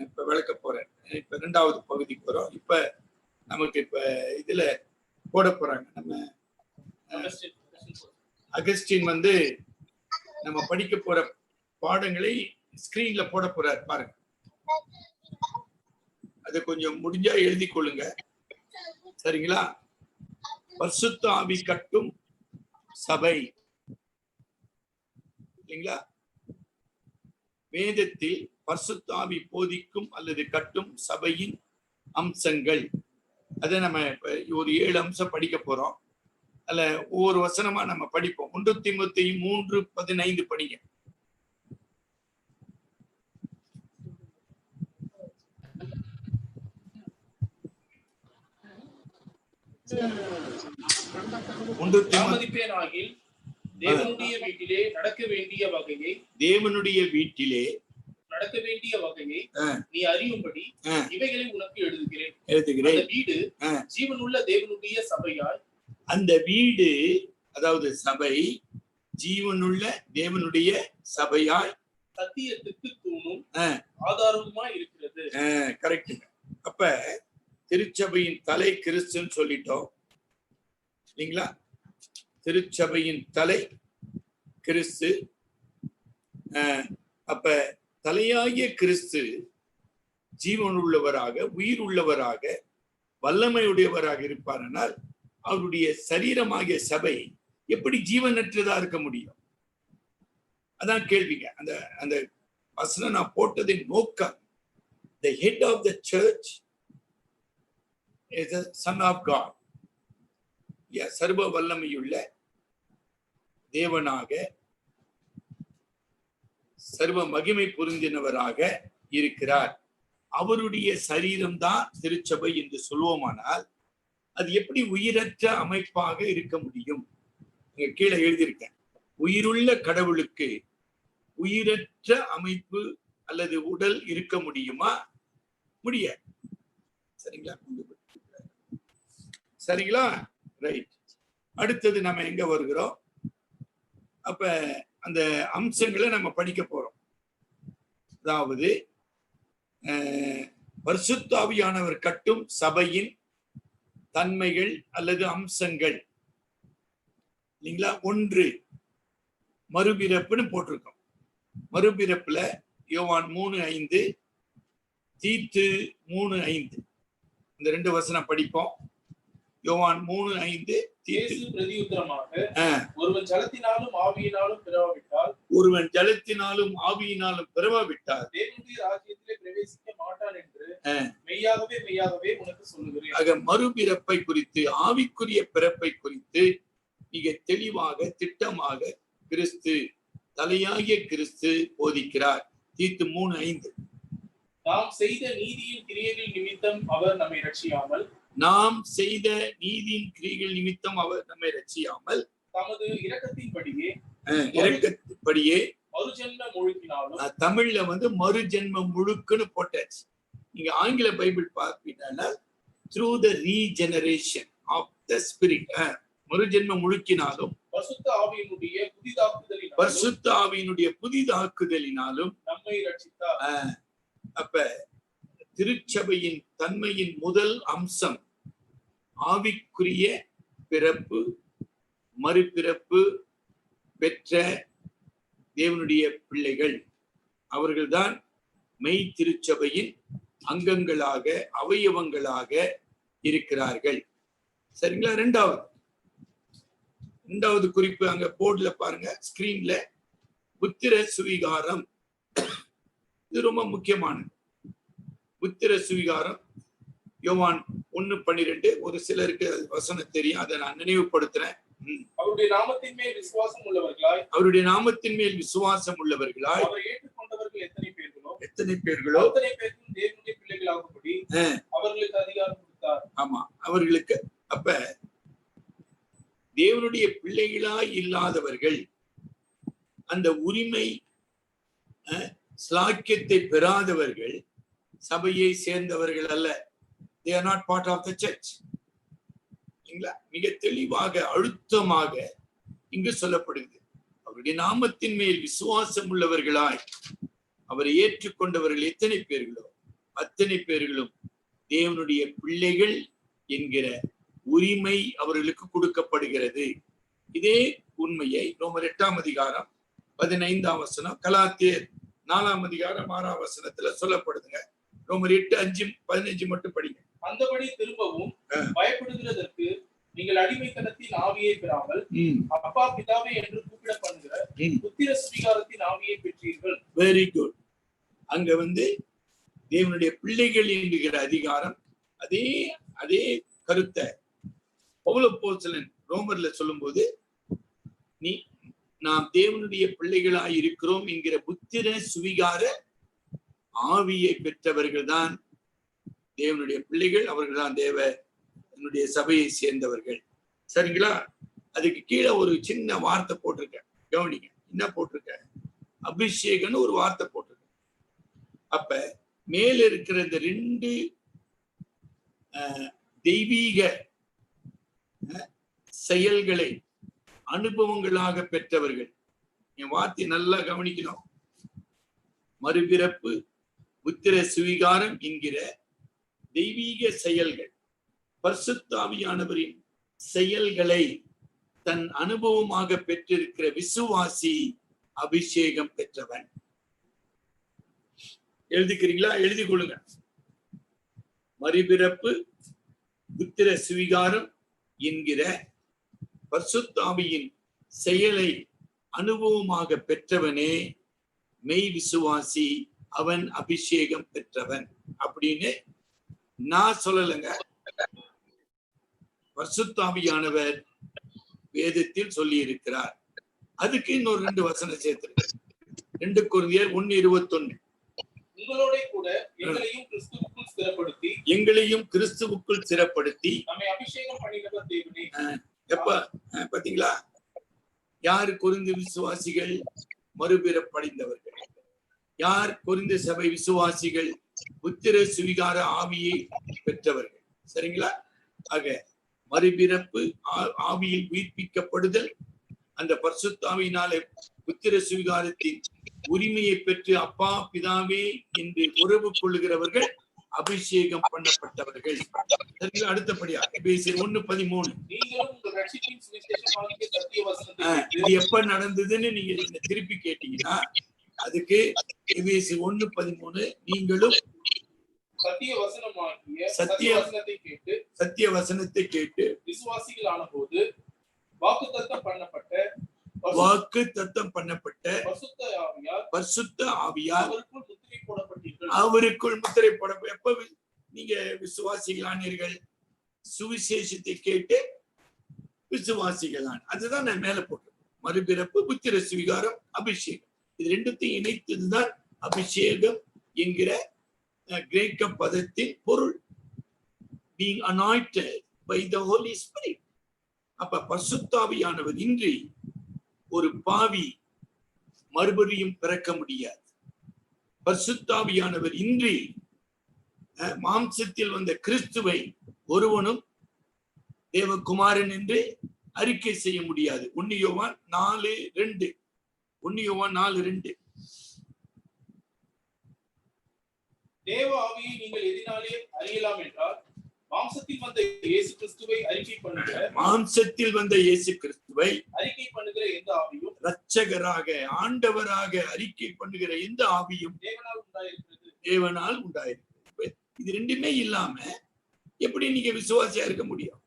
இப்ப விளக்க போறேன். இப்ப 2வது பகுதிக்கு போறோம். இப்ப நமக்கு இப்ப இதுல போட போறாங்க. நம்ம அகஸ்டின் நம்ம படிக்க போற பாடங்களை ஸ்கிரீன்ல போட போறார் பாருங்க. அதை கொஞ்சம் முடிஞ்சா எழுதி கொள்ளுங்க. சரிங்களா? பரிசுத்த ஆவி கட்டும் சபை இல்லைங்களா? வேதத்தில் பரிசுத்த ஆவி போதிக்கும் அல்லது கட்டும் சபையின் அம்சங்கள், அதை நம்ம ஒரு 7 அம்சம் படிக்க போறோம். அல்ல ஒவ்வொரு வசனமா நம்ம படிப்போம். 1 தீமோத்தேயு 3:15 படிங்க. தாமதிப்பேனாகில் தேவனுடைய வீட்டிலே நடக்க வேண்டிய வகையை நீ அறியும்படி இவைகளை உனக்கு எழுதுகிறேன். அந்த வீடு ஜீவனுள்ள தேவனுடைய சபையாய், அந்த வீடு அதாவது சபை ஜீவனுள்ள தேவனுடைய சபையாய் சத்தியத்துக்கு தூணும் ஆதாரமுமாய் இருக்கிறது. கரெக்ட். அப்ப திருச்சபையின் தலை கிறிஸ்துன்னு சொல்லிட்டோம் இல்லைங்களா? திருச்சபையின் தலை கிறிஸ்து. அப்ப தலையாகிய கிறிஸ்து ஜீவன் உள்ளவராக, உயிர் உள்ளவராக, வல்லமையுடையவராக இருப்பார்னால் அவருடைய சரீரமாகிய சபை எப்படி ஜீவனற்றதா இருக்க முடியும்? அதான் கேள்விங்க. அந்த வசனம் நான் போட்டதின் நோக்கம், the head of the church is the son of God. சர்வ வல்லமையுள்ள தேவனாக, சர்வ மகிமை பொருந்தினவராக இருக்கிறார். அவருடைய சரீரம் தான் திருச்சபை என்று சொல்வோமானால் அது எப்படி உயிரற்ற அமைப்பாக இருக்க முடியும்? கீழே எழுதியிருக்கேன். உயிருள்ள கடவுளுக்கு உயிரற்ற அமைப்பு அல்லது உடல் இருக்க முடியுமா? முடியாது. சரிங்களா? சரிங்களா? ரைட். அடுத்தது நம்ம எங்க வருகிறோம்? அப்ப அந்த அம்சங்களை நம்ம படிக்க போறோம். அதாவது பரிசுத்த ஆவியானவர் கட்டும் சபையின் தன்மைகள் அல்லது அம்சங்கள் இல்லைங்களா? 1 மறுபிறப்புன்னு போட்டிருக்கோம். மறுபிறப்புல யோவான் 3:5, தீத்து 3:5 இந்த 2 வசனம் படிப்போம். யோவான் 3:5. இயேசு பிரதியுத்தரமாக, ஒருவன் ஜலத்தினாலும் ஆவியினாலும் பிறவாவிட்டால் தேவனுடைய ராஜ்யத்திலே பிரவேசிக்க மாட்டான் என்று மெய்யாகவே மெய்யாகவே உனக்கு சொல்லுகிறேன். ஆக மறுபிறப்பை குறித்து, ஆவிக்குரிய பிறப்பை குறித்து மிக தெளிவாக திட்டமாக கிறிஸ்து, தலையாகிய கிறிஸ்து போதிக்கிறார். தீத்து 3:5. நாம் செய்த நீதியின் கிரியைகள் நிமித்தம் அவர் நம்மை ரட்சியாமல், நாம் செய்த நீதியின் கிரியைகள் நிமித்தம் அவர் நம்மை ரட்சியாமல், தமது இரக்கத்தின்படியே இரக்கத்தின்படியே மறுஜென்ம முழுக்கினாலும், தமிழ்ல மறுஜென்மம் முழுக்குன்னு போட்டாச்சு. நீங்க ஆங்கில பைபிள் பார்ப்பீங்கன்னா through the regeneration of the spirit, மறுஜென்ம முழுக்கினாலும், பரிசுத்த ஆவியினுடைய புதிதாக்குதலினாலும், பரிசுத்த ஆவியினுடைய புதிதாக்குதலினாலும் நம்மை ரட்சித்தார். அப்ப திருச்சபையின் தன்மையின் முதல் அம்சம் ஆவிக்குரிய பிறப்பு, மறுபிறப்பு பெற்ற தேவனுடைய பிள்ளைகள். அவர்கள்தான் மெய் திருச்சபையின் அங்கங்களாக, அவயவங்களாக இருக்கிறார்கள். சரிங்களா? இரண்டாவது குறிப்பு அங்க போர்டுல பாருங்க, ஸ்கிரீன்ல. புத்திர சுவிகாரம், இது ரொம்ப முக்கியமானது. புத்திர சுவிகாரம் யோவான் 1:12. ஒரு சிலருக்கு வசனம் தெரியும், அதை நான் நினைவுபடுத்துறேன். அவருடைய நாமத்தின் மேல் விசுவாசம் உள்ளவர்களாய், அவருடைய நாமத்தின் மேல் விசுவாசம் உள்ளவர்களாய், அவரை ஏற்றுக்கொண்டவர்கள் எத்தனை பேர்களோ அத்தனை பேருக்கும் தேவனுடைய பிள்ளைகளாகும்படி அவர்களுக்கு அதிகாரம் கொடுத்தார். ஆமா, அவர்களுக்கு. அப்ப தேவனுடைய பிள்ளைகளாய் இல்லாதவர்கள் அந்த உரிமை ஸ்லாக்கியத்தை பெறாதவர்கள் சபையை சேர்ந்தவர்கள் அல்ல. they are not part of the church. மிக தெளிவாக அழுத்தமாக இங்கு சொல்லப்படுகிறது. அவருடைய நாமத்தின் மேல் விசுவாசம் உள்ளவர்களாய் அவரை ஏற்றுக்கொண்டவர்கள் எத்தனை பேர்களோ அத்தனை பேர்களும் தேவனுடைய பிள்ளைகள் என்கிற உரிமை அவர்களுக்கு கொடுக்கப்படுகிறது. இதே உண்மையை ரோமர் 8:15, கலாத்தியர் 4:6 சொல்லப்படுதுங்க. ரோமர் 8:5-15 மட்டும் படிங்க. அந்தபடி திரும்பவும் பயப்படுகிறதற்கு நீங்கள் அடிமைத்தனத்தின் ஆவியை பெறாமல் அப்பா பிதாவே என்று கூப்பிட பண்ணுகிற புத்திர சுவிகாரத்தின் ஆவியை பெற்றீர்கள். Very good. அங்க தேவனுடைய பிள்ளைகள் என்கிற அதிகாரம், அதே கருத்தை பவுல் அப்போஸ்தலன் ரோமர்ல சொல்லும்போது, நாம் தேவனுடைய பிள்ளைகளாய் இருக்கிறோம் என்கிற புத்திர சுவிகார ஆவியை பெற்றவர்கள் தான் தேவனுடைய பிள்ளைகள். அவர்கள் தான் தேவனுடைய சபையை சேர்ந்தவர்கள். சரிங்களா? அதுக்கு கீழே ஒரு சின்ன வார்த்தை போட்டிருக்கேன், கவனிங்க. என்ன போட்டிருக்கேன்? அபிஷேகம்னு ஒரு வார்த்தை போட்டிருக்கேன். அப்ப மேல இருக்கிற இந்த 2 தெய்வீக செயல்களை அனுபவங்களாக பெற்றவர்கள். என் வார்த்தை நல்லா கவனிக்கணும். மறுபிறப்பு, புத்திர சுவிகாரம் என்கிற தெய்வீக செயல்கள், பரிசுத்த ஆவியானவரின் செயல்களை தன் அனுபவமாக பெற்றிருக்கிற விசுவாசி அபிஷேகம் பெற்றவன். எழுதிக்கிறீங்களா? எழுதி கொள்ளுங்க. மறுபிறப்பு, புத்திர சுவிகாரம் என்கிற பரிசுத்த ஆவியின் செயலை அனுபவமாக பெற்றவனே மெய் விசுவாசி, அவன் அபிஷேகம் பெற்றவன் அப்படின்னு நான் சொல்லலைங்க. பரிசுத்த ஆவியானவர் வேதத்தில் சொல்லி இருக்கிறார். அதுக்கு இன்னொரு 2 வசனம் சேர்த்து 2 கொரிந்தியர் 1:21. உங்களோட கூட எங்களையும் கிறிஸ்துவுக்குள் ஸ்திரப்படுத்தி நம்மை அபிஷேகம் பண்ணினவர் தேவனே. எப்ப பாத்தீங்களா? யார் கொரிந்து விசுவாசிகள்? மறுபிறப்படைந்தவர்கள். யார் கொரிந்து சபை விசுவாசிகள்? புத்திர சுவிகார ஆவியை பெற்றவர்கள். சரிங்களா? ஆக மறுபிறப்பு, ஆவியில் உயிர்ப்பிக்கப்படுதல், அந்த பரிசுத்த ஆவியினாலே புத்திர சுவிகாரத்தின் உரிமையை பெற்று அப்பா பிதாவே என்று உறவு கொள்ளுகிறவர்கள் அபிஷேகம் பண்ணப்பட்டவர்கள். சரிங்களா? அடுத்தபடியா எபேசியர் 1:13. இது எப்ப நடந்ததுன்னு நீங்க திருப்பி கேட்டீங்கன்னா அதுக்கு எபேசியர் 1:13, நீங்களும் சத்திய வசனத்தை கேட்டு விசுவாசிகளான போது வாக்குத்தத்தம் பண்ணப்பட்ட பரிசுத்த ஆவியார் அவருக்குள் முத்திரை போட. எப்ப நீங்க விசுவாசிகளானீர்கள், சுவிசேஷத்தை கேட்டு விசுவாசிகளான். அதுதான் நான் மேல போட்டேன். மறுபிறப்பு, புத்திர சுவிகாரம், அபிஷேகம், இது ரெண்டுத்தையும் இணைத்ததுதான் அபிஷேகம் என்கிற கிரேக்க பதத்தின் பொருள். being anointed by the Holy Spirit. அப்ப பரிசுத்தாவியானவர் இன்றி ஒரு பாவி மறுபடியும் பிறக்க முடியாது. பரிசுத்தாவியானவர் இன்றி மாம்சத்தில் வந்த கிறிஸ்துவை ஒருவனும் தேவகுமாரன் என்று அறிக்கை செய்ய முடியாது. 1 யோவான் 4:2. 1 யோவான் 4:2. தேவ ஆவியை நீங்கள் எதினாலே அறியலாம் என்றால், மாம்சத்தில் வந்த இயேசு கிறிஸ்துவை அறிக்கை பண்ணுகிற எந்த ஆவியும், இரட்சகராக ஆண்டவராக அறிக்கை பண்ணுகிற எந்த ஆவியும் தேவனால் உண்டாயிருக்கிறது. இது ரெண்டுமே இல்லாம எப்படி நீங்க விசுவாசியா இருக்க முடியும்?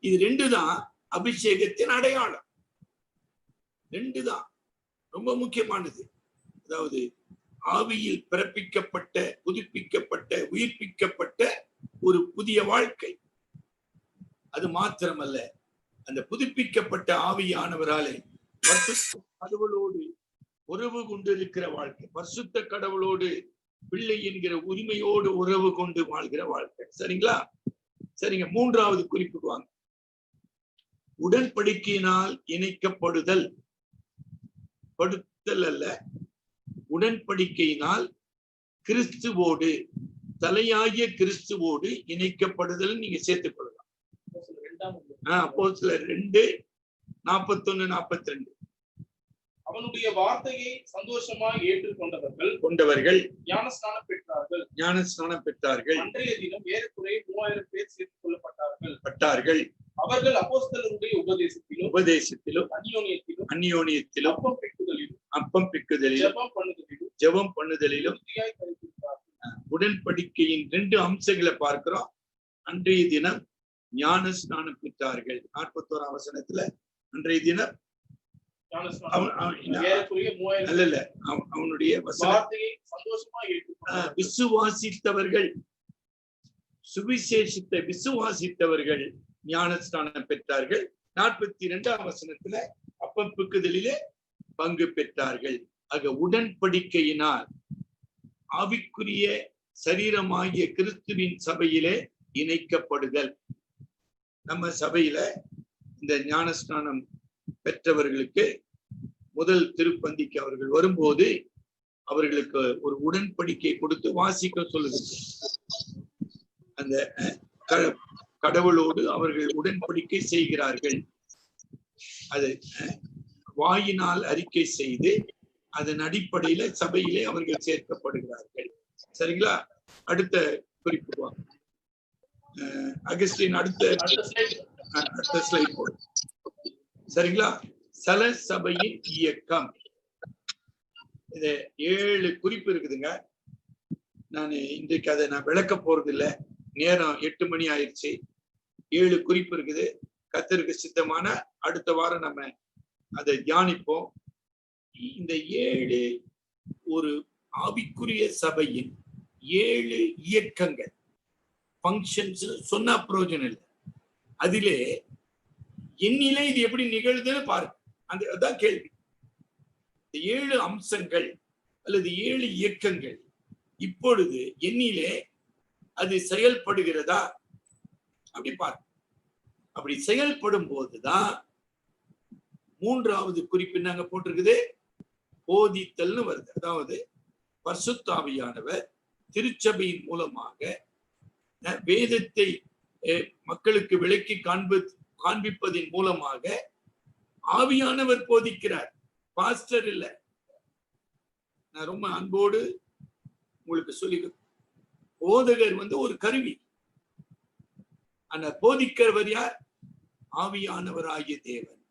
இது ரெண்டுதான் அபிஷேகத்தின் அடையாளம். ரெண்டுதான் ரொம்ப முக்கியமானது. அதாவது ஆவியில் பிறப்பிக்கப்பட்ட, புதுப்பிக்கப்பட்ட, உயிர்ப்பிக்கப்பட்ட ஒரு புதிய வாழ்க்கை. அது மாத்திரமல்ல, அந்த புதுப்பிக்கப்பட்ட ஆவியானவராலே பரிசுத்த கடவுளோடு உறவு கொண்டிருக்கிற வாழ்க்கை, பரிசுத்த கடவுளோடு பிள்ளை என்கிற உரிமையோடு உறவு கொண்டு வாழ்கிற வாழ்க்கை. சரிங்களா? சரிங்க. 3வது குறிப்புக்கு வாங்க. உடன்படிக்கையினால் இணைக்கப்படுதல், படுத்தல் அல்ல, உடன்படிக்கையினால் கிறிஸ்துவோடு, தலையாகிய கிறிஸ்துவோடு இணைக்கப்படுதல் நீங்க சேர்த்துக் கொள்ளலாம். அப்போஸ்தலர் 2:41-42. அவனுடைய வார்த்தையை சந்தோஷமாய் ஏற்றுக்கொண்டவர்கள் ஞானஸ்நானம் பெற்றார்கள். அன்றைய தினம் ஏறக்குறைய 3000 பேர் சேர்த்துக் கொள்ளப்பட்டார்கள். அவர்கள் அப்போஸ்தலருடைய உபதேசத்திலும் அந்நியோனியத்திலும் அப்பம் பிக்குதலிலும் ஜெபம் பண்ணுதலிலும் உடன்படிக்கையின் 2 அம்சங்களை பார்க்கிறோம். அன்றைய தினம் ஞானஸ்நானம் பெற்றார்கள். 41ஆம் வசனத்துல அன்றைய தினம் அவனுடைய விசுவாசித்தவர்கள், சுவிசேஷத்தை விசுவாசித்தவர்கள் ஞானஸ்நானம் பெற்றார்கள். 42ஆம் வசனத்துல அப்பம் பிக்குதலிலே பங்கு பெற்றார்கள். ஆக உடன்படிக்கையினால் ஆவிக்குரிய சரீரமாகிய கிறிஸ்துவின் சபையிலே இணைக்கப்படுதல். நம்ம சபையில இந்த ஞானஸ்நானம் பெற்றவர்களுக்கு முதல் திருப்பந்திக்கு அவர்கள் வரும்போது அவர்களுக்கு ஒரு உடன்படிக்கை கொடுத்து வாசிக்க சொல்லுது. அந்த கடவுளோடு அவர்கள் உடன்படிக்கை செய்கிறார்கள். அது வாயினால் அறிக்கை செய்து அதன் அடிப்படையில சபையிலே அவர்கள் சேர்க்கப்படுகிறார்கள். சரிங்களா? அடுத்த குறிப்பு அகஸ்டின், அடுத்த ஸ்லைட் போடு. சரிங்களா? சல சபையின் இயக்கம். இது 7 குறிப்பு இருக்குதுங்க. நான் இன்றைக்கு அதை நான் விளக்க போறது இல்லை, நேரம் 8 மணி ஆயிடுச்சு. 7 குறிப்பு இருக்குது. கர்த்தருக்கு சித்தமான அடுத்த வாரம் நம்ம அதை தியானிப்போம். இந்த 7 ஒரு ஆவிக்குரிய சபையின் 7 இயக்கங்கள், ஃபங்க்ஷன்ஸ் சொன்னா பிரயோஜனம் இல்லை. அதிலே என்னிலே இது எப்படி நிகழ்துன்னு பாருங்க. அதான் கேள்வி. 7 அம்சங்கள் அல்லது 7 இயக்கங்கள் இப்பொழுது என்னிலே அது செயல்படுகிறதா அப்படி பாருங்க. அப்படி செயல்படும் போதுதான் 3வது குறிப்பு நாங்க போட்டிருக்குது, போதித்தல்னு வருது. அதாவது பரிசுத்த ஆவியானவர் திருச்சபையின் மூலமாக வேதத்தை மக்களுக்கு விளக்கி காண்பிப்பதின் மூலமாக ஆவியானவர் போதிக்கிறார், பாஸ்டர் இல்ல. நான் ரொம்ப அன்போடு உங்களுக்கு சொல்லி, போதகர் ஒரு கருவி. அந்த போதிக்கிறவர் யார்? ஆவியானவராகிய தேவன்.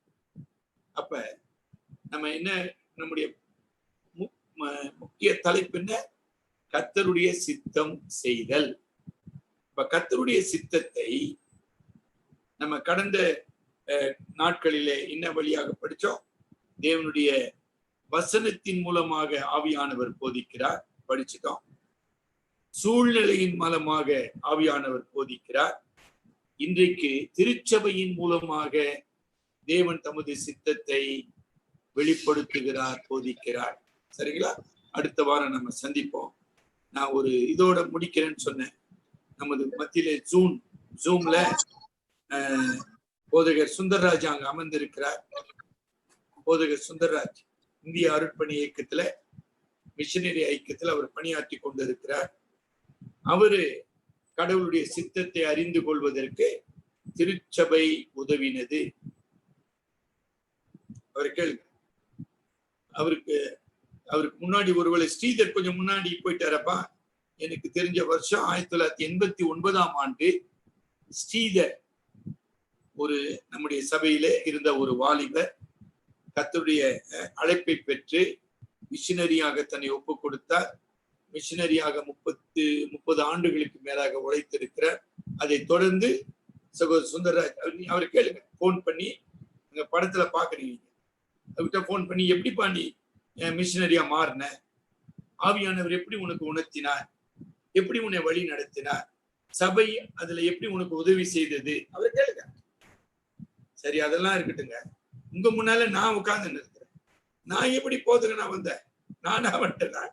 அப்ப நம்ம என்ன, நம்முடைய முக்கிய தலைப்பு என்ன? கர்த்தருடைய சித்தம் செய்தல். இப்ப கர்த்தருடைய சித்தத்தை நம்ம கடந்த நாட்களிலே என்ன வழியாக படிச்சோம்? தேவனுடைய வசனத்தின் மூலமாக ஆவியானவர் போதிக்கிறார், படிச்சுட்டோம். சூழ்நிலையின் மூலமாக ஆவியானவர் போதிக்கிறார். இன்றைக்கு திருச்சபையின் மூலமாக தேவன் தமது சித்தத்தை வெளிப்படுத்துகிறார், போதிக்கிறார். சரிங்களா? அடுத்த வாரம் நம்ம சந்திப்போம். நான் ஒரு இதோட முடிக்கிறேன்னு சொன்னேன். நமது மத்தியில ஜூம்ல போதகர் சுந்தர்ராஜ் அங்க அமர்ந்திருக்கிறார். போதகர் சுந்தர்ராஜ் இந்திய அருட்பணி இயக்கத்துல, மிஷனரி ஐக்கியத்துல அவர் பணியாற்றி கொண்டிருக்கிறார். அவரு கடவுளுடைய சித்தத்தை அறிந்து கொள்வதற்கு திருச்சபை உதவினது. அவர் கேளுங்க. அவருக்கு முன்னாடி ஒருவேளை ஸ்ரீதர் கொஞ்சம் முன்னாடி போயிட்டாரப்பா. எனக்கு தெரிஞ்ச வருஷம் 1989 ஸ்ரீதர் ஒரு நம்முடைய சபையிலே இருந்த ஒரு வாலிபர் கர்த்தருடைய அழைப்பை பெற்று மிஷனரியாக தன்னை ஒப்பு கொடுத்தார். மிஷனரியாக 30 ஆண்டுகளுக்கு மேலாக உழைத்திருக்கிறார். அதை தொடர்ந்து சகோதரர் சுந்தரராஜ் அவரை கேளுங்க, போன் பண்ணி, அங்க படத்துல பாக்குறீங்க, அவர்கிட்ட போன் பண்ணி, எப்படிப்பா நீ மிஷனரியா மாறின, ஆவியானவர் எப்படி உனக்கு உணர்த்தினார், எப்படி உன்னை வழி நடத்தினார், சபை அதுல எப்படி உனக்கு உதவி செய்தது, அவரை கேளுங்க. சரி, அதெல்லாம் இருக்கட்டுங்க. உங்க முன்னால நான் உட்கார்ந்து இருக்கிறேன். நான் எப்படி போதுங்க நான் வந்தேன்? நானா வந்துட்டேன்?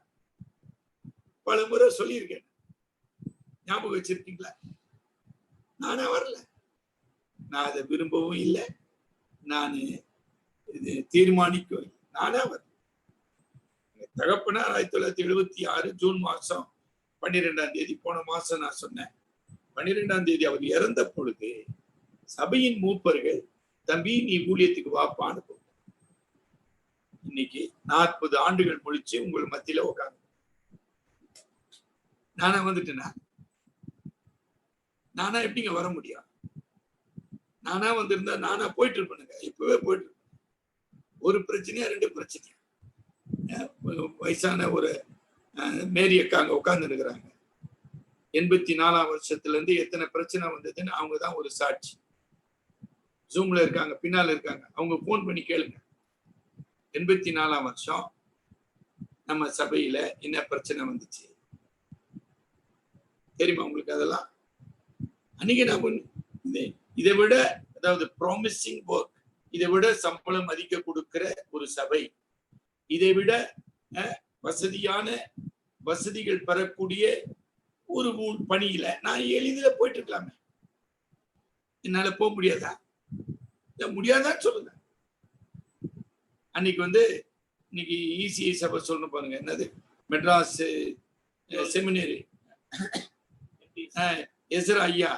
பல முறை சொல்லியிருக்கேன், ஞாபகம் வச்சிருக்கீங்களா? நானா வரல. நான் அதை விரும்பவும் இல்லை, நான் இது தீர்மானிக்கவும் இல்லை. நானா வரல. தகப்பனார் 1976 ஜூன் மாசம் 12ஆம் தேதி, போன மாசம் நான் சொன்னேன், 12ஆம் தேதி அவர் இறந்த பொழுது சபையின் மூப்பர்கள், தம்பி நீ ஊழியத்துக்கு வாப்பான்னு போங்க. இன்னைக்கு 40 ஆண்டுகள் முடிச்சு உங்கள் மத்தியில உட்காந்து நானா வந்துட்டேனா? நானா எப்படிங்க வர முடியும்? நானா வந்திருந்தா நானா போயிட்டு இருப்பேனுங்க, இப்பவே போயிட்டு இருப்பேன். ஒரு பிரச்சனையா 2 பிரச்சனையா? வயசான ஒரு மேரி அக்கா அங்க உட்கார்ந்து இருக்கிறாங்க. 84ஆம் வருஷத்துல இருந்து எத்தனை பிரச்சனை வந்ததுன்னு அவங்கதான் ஒரு சாட்சி. ஜூம்ல இருக்காங்க, பின்னால இருக்காங்க, அவங்க போன் பண்ணி கேளுங்க. 84ஆம் வருஷம் நம்ம சபையில என்ன பிரச்சனை வந்துச்சு தெரியுமா உங்களுக்கு? அதெல்லாம் அன்னைக்கு நான் இதை விட, அதாவது ப்ராமிசிங் ஒர்க், இதை விட சம்பளம் அதிக கொடுக்கிற ஒரு சபை, இதை விட வசதியான வசதிகள் பெறக்கூடிய ஒரு பணியில நான் எளிதில் போயிட்டு இருக்கலாமே. என்னால போக முடியாதா? முடியாதான்னு சொல்லுங்க. அன்னைக்கு இன்னைக்கு இசிஐ சபை சொல்லணும் பாருங்க, என்னது மெட்ராஸ் செமினரி எஸ்ரா ஐயா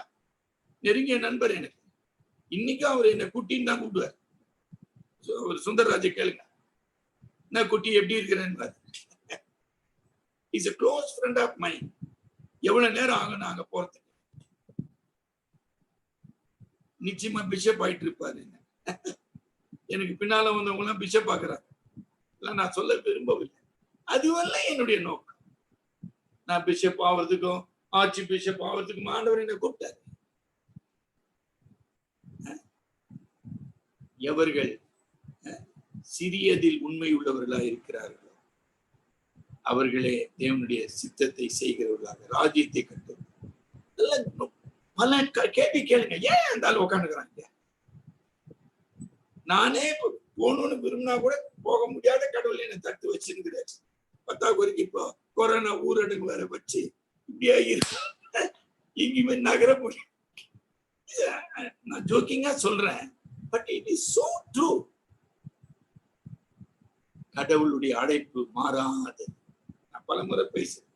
நெருங்கிய நண்பர் எனக்கு. இன்னைக்கு அவர் என்ன குட்டின்னு தான் கூப்பிடுவார். ஒரு சுந்தரராஜை கேளுங்க, என்ன குட்டி எப்படி இருக்கிறேன்னு. Is a close friend of mine. எவ்வளவு நேரம் ஆகும் நாங்க போறதுக்கு? நிச்சயமா பிஷப் ஆயிட்டு இருப்பாரு. எனக்கு பின்னால வந்தவங்க எல்லாம் பிஷப் ஆக்குறாங்க. நான் சொல்ல விரும்பவில்லை, அதுவெல்லாம் என்னுடைய நோக்கம். நான் பிஷப் ஆவறதுக்கும் ஆட்சி பிஷப் ஆவறதுக்கும் ஆண்டவர் என்ன கூப்பிட்டாரு. எவர்கள் சிறியதில் உண்மை உள்ளவர்களாக இருக்கிறார்களோ அவர்களே தேவனுடைய சித்தத்தை செய்கிறவர்களாக ராஜ்யத்தை கட்டுவார்கள். பல கேள்வி கேளுங்க. ஏன் அந்த ஆள் உட்காந்துக்கிறாங்க? நானே போகணும்னு விரும்பினா கூட போக முடியாத கடவுள் என்ன தட்டு வச்சிருக்கிறார். 10 வரைக்கும் இப்போ கொரோனா ஊரடங்கு வேற வச்சு இப்படியா இருக்கு, எங்கேயுமே நகர முடியும். நான் ஜோக்கிங்கா சொல்றேன், but it is so true. கடவுளுடைய அழைப்பு மாறாது. நான் பல முறை பேசுறேன்.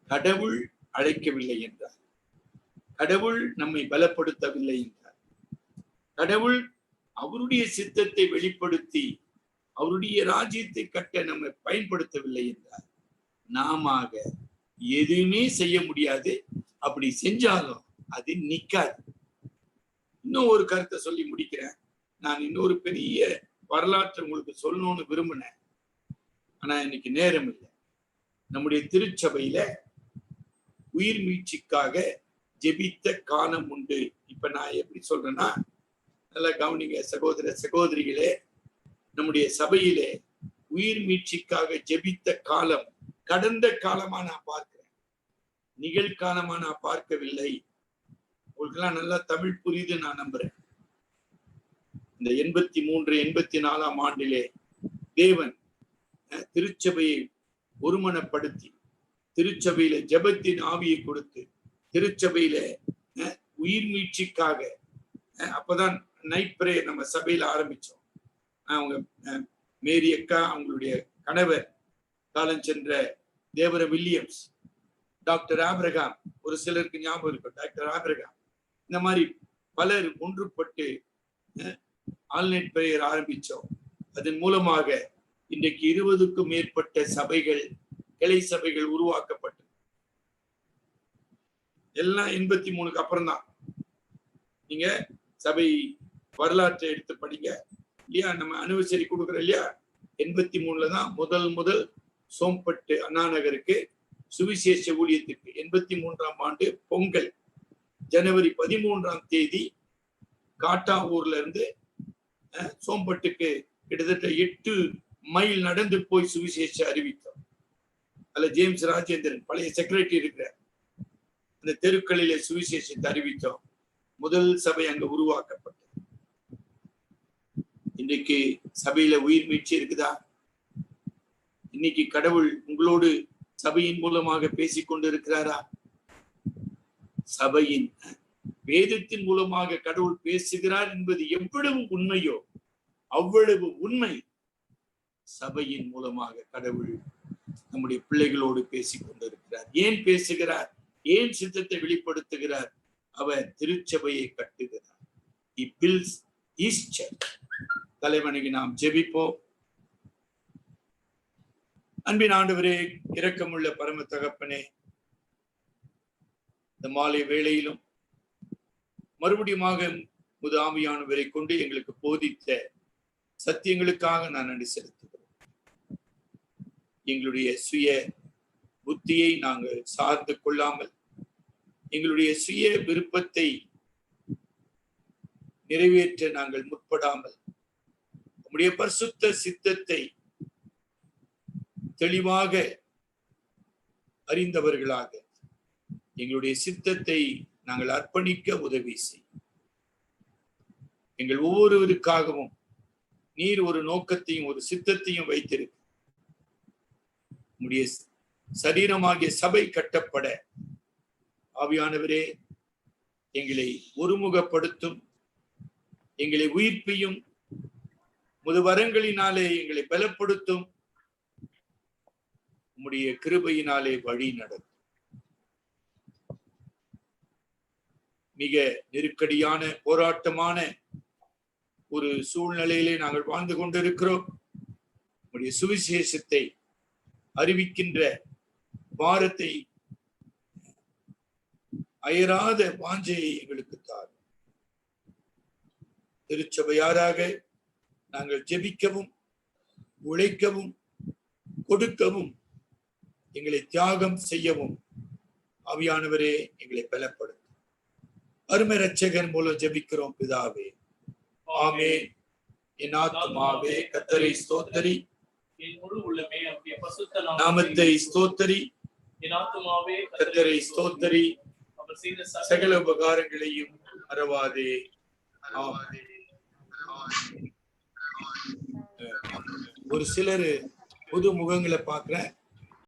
கடவுள் அழைக்கவில்லை என்றார், கடவுள் நம்மை பலப்படுத்தவில்லை என்றார், கடவுள் அவருடைய சித்தத்தை வெளிப்படுத்தி அவருடைய ராஜ்யத்தை கட்ட நம்மை பயன்படுத்தவில்லை என்றார். நாம எதுவுமே செய்ய முடியாது. அப்படி செஞ்சாலும் அது நிக்காது. இன்னும் ஒரு கருத்தை சொல்லி முடிக்கிறேன். நான் இன்னொரு பெரிய வரலாற்றை உங்களுக்கு சொல்லணும்னு விரும்பினேன், ஆனா இன்னைக்கு நேரம் இல்லை. நம்முடைய திருச்சபையில உயிர் மீட்சிக்காக ஜெபித்த காலம் உண்டு. இப்ப நான் எப்படி சொல்றேன்னா, நல்லா கவனிங்க சகோதர சகோதரிகளே, நம்முடைய சபையிலே உயிர் மீட்சிக்காக ஜெபித்த காலம் கடந்த காலமா நான் பார்க்கிறேன். நிகழ்காலமா நான் பார்க்கவில்லை. உங்களுக்கெல்லாம் நல்லா தமிழ் புரியுது நான் நம்புறேன். இந்த 83, 84 ஆண்டிலே தேவன் திருச்சபையை ஒருமனப்படுத்தி, திருச்சபையில ஜெபத்தின் ஆவியை கொடுத்து, திருச்சபையில உயிர் மீட்சிக்காக அப்பதான் நைட் பிரேயர் நம்ம சபையில ஆரம்பிச்சோம். அவங்க மேரி அக்கா, அவங்களுடைய கணவர் காலம் சென்ற தேவர வில்லியம்ஸ், டாக்டர் ஆபிரகாம், ஒரு சிலருக்கு ஞாபகம் இருக்கும் டாக்டர் ஆபிரகாம், இந்த மாதிரி பலர் ஒன்றுபட்டு ஆல்நைட் பிரேயர் ஆரம்பிச்சோம். அதன் மூலமாக இன்றைக்கு 20க்கும் மேற்பட்ட சபைகள், கிளை சபைகள் உருவாக்கப்பட்டு, எல்லாம் 83க்கு அப்புறம் தான். நீங்க சபை வரலாற்றை எடுத்து படிங்க இல்லையா, நம்ம அனிவர்சரி கொடுக்குறோம் இல்லையா, 83ல தான் முதல் சோம்பட்டு அண்ணா நகருக்கு சுவிசேஷ ஊழியத்திற்கு 83ஆம் ஆண்டு பொங்கல் ஜனவரி 13ஆம் தேதி காட்டாவூர்ல இருந்து சோம்பட்டுக்கு கிட்டத்தட்ட 8 மைல் நடந்து போய் சுவிசேஷ அறிவித்தோம். அதுல ஜேம்ஸ் ராஜேந்திரன் பழைய செக்ரட்டரி இருக்கிறார். அந்த தெருக்களிலே சுவிசேஷத்தை அறிவித்தோம். முதல் சபை அங்க உருவாக்கப்பட்டது. இன்னைக்கு சபையில உயிர் மீட்சி இருக்குதா? இன்னைக்கு கடவுள் உங்களோடு சபையின் மூலமாக பேசிக் கொண்டிருக்கிறாரா? சபையின் வேதத்தின் மூலமாக கடவுள் பேசுகிறார் என்பது எவ்வளவு உண்மையோ அவ்வளவு உண்மை சபையின் மூலமாக கடவுள் நம்முடைய பிள்ளைகளோடு பேசிக் கொண்டிருக்கிறார். ஏன் பேசுகிறார்? ஏன் சித்தத்தை வெளிப்படுத்துகிறார்? அவர் திருச்சபையை கட்டுகிறார். He builds his church. தலைவனுக்கு நாம் ஜெபிப்போம். அன்பின் ஆண்டவரே, இரக்கமுள்ள பரம தகப்பனே, இந்த மாலை வேளையிலும் மறுபடியுமாக முது ஆவியானவரை கொண்டு எங்களுக்கு போதித்த சத்தியங்களுக்காக நான் நன்றி செலுத்துகிறேன். எங்களுடைய சுய புத்தியை நாங்கள் சார்ந்து கொள்ளாமல், எங்களுடைய சுய விருப்பத்தை நிறைவேற்ற நாங்கள் முற்படாமல், நம்முடைய பரிசுத்த சித்தத்தை தெளிவாக அறிந்தவர்களாக எங்களுடைய சித்தத்தை நாங்கள் அர்ப்பணிக்க உதவி செய். எங்கள் ஒவ்வொருவருக்காகவும் நீர் ஒரு நோக்கத்தையும் ஒரு சித்தத்தையும் வைத்திருக்கு. நம்முடைய சரீரமாகிய சபை கட்டப்பட ஆவியானவரே எங்களை ஒருமுகப்படுத்தும், எங்களை உயிர்ப்பியும், முதுவரங்களினாலே எங்களை பலப்படுத்தும், உம்முடைய கிருபையினாலே வழி நடத்தும். மிக நெருக்கடியான போராட்டமான ஒரு சூழ்நிலையிலே நாங்கள் வாழ்ந்து கொண்டிருக்கிறோம். உம்முடைய சுவிசேஷத்தை அறிவிக்கின்ற பாரத்தை, அயராத வாஞ்சையை எங்களுக்கு தார். திருச்சபையாராக நாங்கள் ஜெபிக்கவும், உழைக்கவும், கொடுக்கவும், எங்களை தியாகம் செய்யவும் ஆவியானவரே எங்களை பலப்படுத்தும். அருமை இரட்சகர் மூலம் ஜெபிக்கிறோம் பிதாவே, ஆமென். என் ஆத்துமாவே கர்த்தரை ஸ்தோத்திரி, என் முழு உள்ளமே அவருடைய பரிசுத்த நாமத்தை ஸ்தோத்திரி. என் ஆத்துமாவே கர்த்தரை ஸ்தோத்திரி, அவர் செய்த சகல உபகாரங்களையும் மறவாதே. ஒரு சிலர் புது முகங்களை பார்க்கிறேன்.